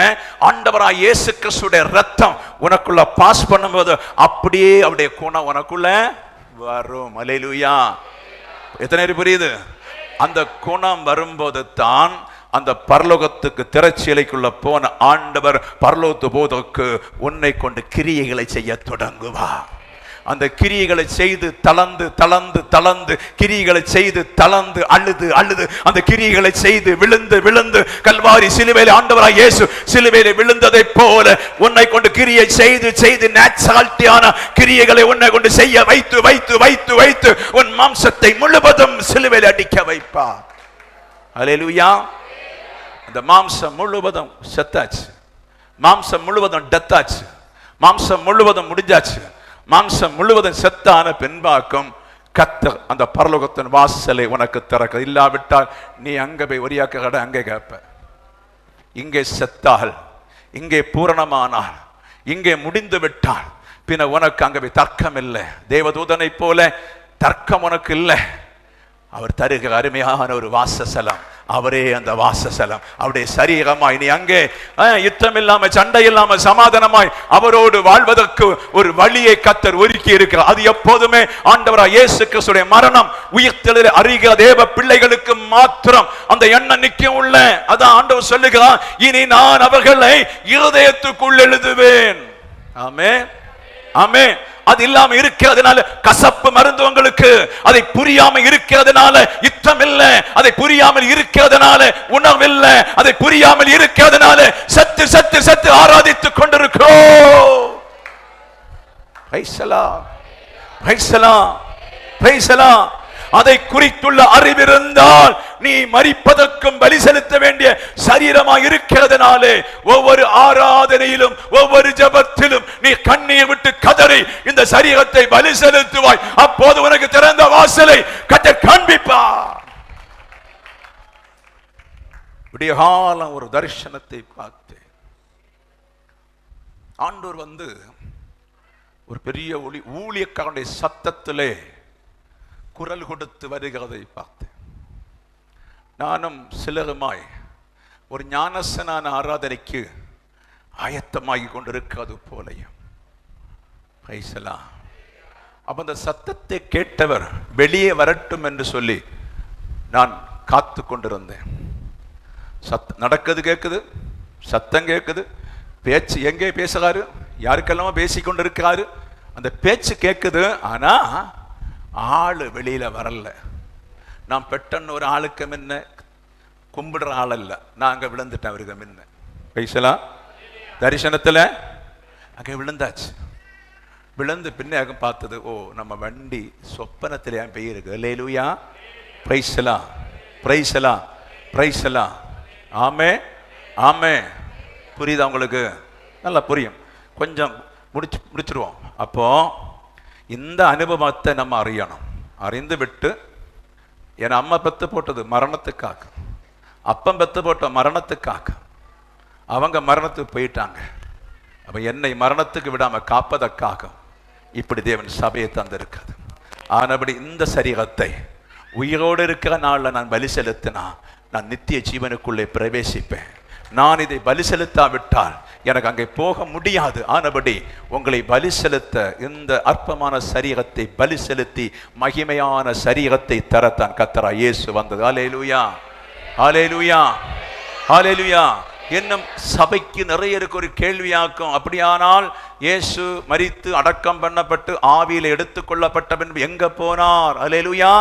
ஆண்டவராய் இயேசு கிறிஸ்துடைய ரத்தம் உனக்குள்ள பாஸ் பண்ணும்போது அப்படியே அவருடைய குணம் உனக்குள்ள வரும். ஹல்லேலூயா. எத்தனை பேர் புரியுது? அந்த குணம் வரும்போது தான் அந்த பரலோகத்துக்கு திரைச்சீலைக்குள்ள போன ஆண்டவர் பரலோகத்து போதற்கு உன்னை கொண்டு கிரியைகளை செய்ய தொடங்குவார். அந்த கிரியைகளை செய்து தளர்ந்து தளர்ந்து தளர்ந்து, கிரியைகளை செய்து தளர்ந்து அழுது அழுது, அந்த கிரியைகளை செய்து விழுந்து விழுந்து, கல்வாரி சிலுவையில் ஆண்டவராய் இயேசு சிலுவையில் விழுந்ததை போல உன்னை கொண்டு கிரியை செய்து செய்து நேச்சுரல்டியான கிரியைகளை உன்னை கொண்டு செய்ய வைத்து வைத்து வைத்து வைத்து உன் மாம்சத்தை முழுவதும் சிலுவையில் அடிக்க வைப்பார். ஹல்லேலூயா. அந்த மாம்சம் முழுவதும் செத்தாச்சு, மாம்சம் முழுவதும் டெத்தாச்சு, மாம்சம் முழுவதும் முடிஞ்சாச்சு. மாம்சம் முழுவதும் செத்தான பின்பாக்கும் கர்த்தர் அந்த பரலோகத்தின் வாசலை உனக்கு திறக்க. இல்லாவிட்டால் நீ அங்க போய் ஒரியாக்க கடை அங்கே கேட்ப. இங்கே செத்தால், இங்கே பூரணமானால், இங்கே முடிந்து விட்டால், பின்ன உனக்கு அங்கே தர்க்கம் இல்லை. தேவதூதனை போல தர்க்கம் உனக்கு இல்லை. அவர் தருகிற அருமையான ஒரு வாசஸ்தலம், அவரே அந்த வாசஸ்தலம். அவருடைய சரீரமாய் நீ அங்கே யுத்தம் இல்லாம சண்டை இல்லாம சமாதானமாய் அவரோடு வாழ்வதற்கு ஒரு வழியை கர்த்தர் ஒதுக்கி இருக்கிறார். அது எப்போதுமே ஆண்டவராகிய இயேசு கிறிஸ்துவின் மரணம் உயிர்த்தெழுதலை அறிகிற தேவ பிள்ளைகளுக்கு மாத்திரம் அந்த எண்ணம் நிற்கும் உள்ள. அதான் ஆண்டவர் சொல்லுகிறார், இனி நான் அவர்களை இருதயத்துக்குள் எழுதுவேன். ஆமென், ஆமென். அது இல்லாம இருக்கிறதுனால கசப்பு மருந்து உங்களுக்கு, அதை புரியாம இருக்கிறதுனால யுத்தம் இல்ல, அதை புரியாமல் இருக்கிறதுனால உணவு இல்ல, அதை புரியாமல் இருக்கிறதுனால சத்து சத்து சத்து ஆராதித்துக் கொண்டிருக்கிறோம். Price the lord, praise the lord, praise the Lord. அதை குறித்துள்ள அறிவிருந்தால் நீ மரிப்பதற்கும் பலி செலுத்த வேண்டிய சரீரமாக இருக்கிறதுனாலே ஒவ்வொரு ஆராதனையிலும் ஒவ்வொரு ஜெபத்திலும் நீ கண்ணீர் விட்டு கதறி இந்த சரீரத்தை பலி செலுத்துவாய். அப்போது உனக்கு திறந்த வாசலை கர்த்தர் காண்பிப்பார். விடியகாலம் ஒரு தரிசனத்தை பார்த்தேன். ஆண்டவர் ஒரு பெரிய ஊழியக்காரனுடைய சத்தத்திலே குரல் கொடுத்து வருகிறதை பார்த்தேன். நானும் சிலருமாய் ஒரு ஞானஸ்நான ஆராதனைக்கு ஆயத்தமாகி கொண்டிருக்கிறது போலையும். அப்ப அந்த சத்தத்தை கேட்டவர் வெளியே வரட்டும் என்று சொல்லி நான் காத்து கொண்டிருந்தேன். நடக்குது கேட்குது, சத்தம் கேட்குது, பேச்சு எங்கே பேசுறாரு, யாருக்கெல்லாமோ பேசிக்கொண்டிருக்கிறாரு, அந்த பேச்சு கேட்குது. ஆனா ஆளு வெளியில வரல. நான் பெட்டன்னு ஒரு ஆளுக்கு முன்ன கும்பிடுற ஆள் அல்ல, நான் அங்க விழுந்துட்டேன். அவருக்கு முன்ன பேசலாம் தரிசனத்துல அங்க விழுந்தாச்சு. விழுந்து பின்ன பார்த்தது, ஓ நம்ம வண்டி சொப்பனத்திலே பெய்யிருக்கு. அல்லேலூயா, பிரைஸ்லாம், பிரைஸ்லாம், பிரைஸ்லாம். ஆமே, ஆமே. புரியுதா உங்களுக்கு? நல்லா புரியும். கொஞ்சம் முடிச்சிருவோம். அப்போ இந்த அனுபவத்தை நம்ம அறியணும். அறிந்து விட்டு, என் அம்மா பெத்து போட்டது மரணத்துக்காக, அப்பம் பெத்து போட்ட மரணத்துக்காக, அவங்க மரணத்துக்கு போயிட்டாங்க. அப்ப என்னை மரணத்துக்கு விடாம காப்பதற்காக இப்படி தேவன் சபையை தந்திருக்கிறது. ஆனபடி இந்த சரீரத்தை உயிரோடு இருக்கிற நாளில் நான் பலி செலுத்தினா நான் நித்திய ஜீவனுக்குள்ளே பிரவேசிப்பேன். நான் இதை பலி செலுத்தாவிட்டால் எனக்கு அங்கே போக முடியாது. ஆனபடி உங்களை பலி செலுத்த, இந்த அற்பமான சரீரத்தை பலி செலுத்தி மகிமையான சரீரத்தை தரத்தான் கர்த்தராகிய இயேசு வந்தது. ஹல்லேலூயா, ஹல்லேலூயா, ஹல்லேலூயா. இன்னும் சபைக்கு நிறைய இருக்க ஒரு கேள்வியாக்கும். அப்படியானால் இயேசு மரித்து அடக்கம் பண்ணப்பட்டு ஆவியில எடுத்துக் கொள்ளப்பட்ட பின்பு எங்க போனார்? ஹல்லேலூயா.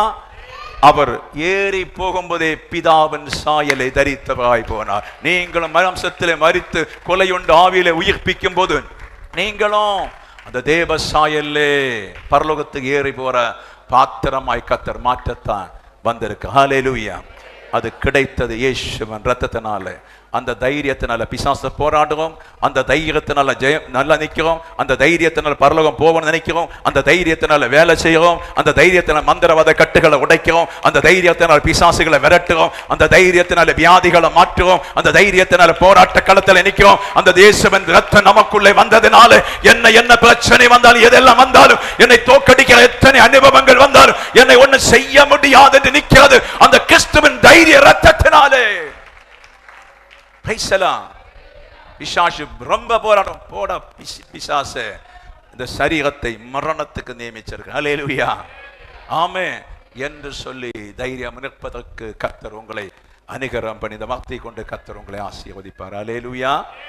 அவர் ஏறி போகும்போதே பிதாவின் சாயலை தரித்தவராய் போனார். நீங்களும் மரணத்திலே மரித்து கொலையுண்டு ஆவியிலே உயிர்ப்பிக்கும் போது நீங்களும் அந்த தேவ சாயல்லே பரலோகத்துக்கு ஏறி போற பாத்திரமாய் கர்த்தர் மாற்றத்தான் வந்திருக்கு. ஹல்லேலூயா. அது கிடைத்தது இயேசுவின் இரத்தத்தினால. அந்த தைரியத்தினால பிசாசை போராடுறோம், அந்த தைரியத்தினால ஜெயம் நல்லா நிற்கிறோம், அந்த தைரியத்தினால பரலோகம் போவோம்னு நினைக்கிறோம், அந்த தைரியத்தினால வேலை செய்கிறோம், அந்த தைரியத்தினால மந்திரவாத கட்டுகளை உடைக்கிறோம், அந்த தைரியத்தினால பிசாசுகளை விரட்டுறோம், அந்த தைரியத்தினால வியாதிகளை மாற்றுறோம், அந்த தைரியத்தினால போராட்ட களத்தில் நிற்கிறோம். அந்த இயேசுவின் இரத்தம் நமக்குள்ளே வந்ததினால என்ன பிரச்சனை வந்தாலும், எதெல்லாம் வந்தாலும், என்னை தோற்கடிக்கிற எத்தனை அனுபவங்கள் வந்தாலும் என்னை ஒண்ணு செய்ய முடியாது என்று நிற்கிறது அந்த கிறிஸ்துவின் தைரிய இரத்தத்தினாலே. பிசாசு ரொம்ப போராட்டம் போட பிசாசு இந்த சரீரத்தை மரணத்துக்கு நியமிச்சிருக்கு. ஹல்லேலூயா, ஆமே என்று சொல்லி தைரியம் நிற்பதற்கு கர்த்தர் உங்களை அனுகிரகம் பண்ணி இந்த வார்த்தை கொண்டு கர்த்தர் உங்களை ஆசீர்வதிப்பார். ஹல்லேலூயா.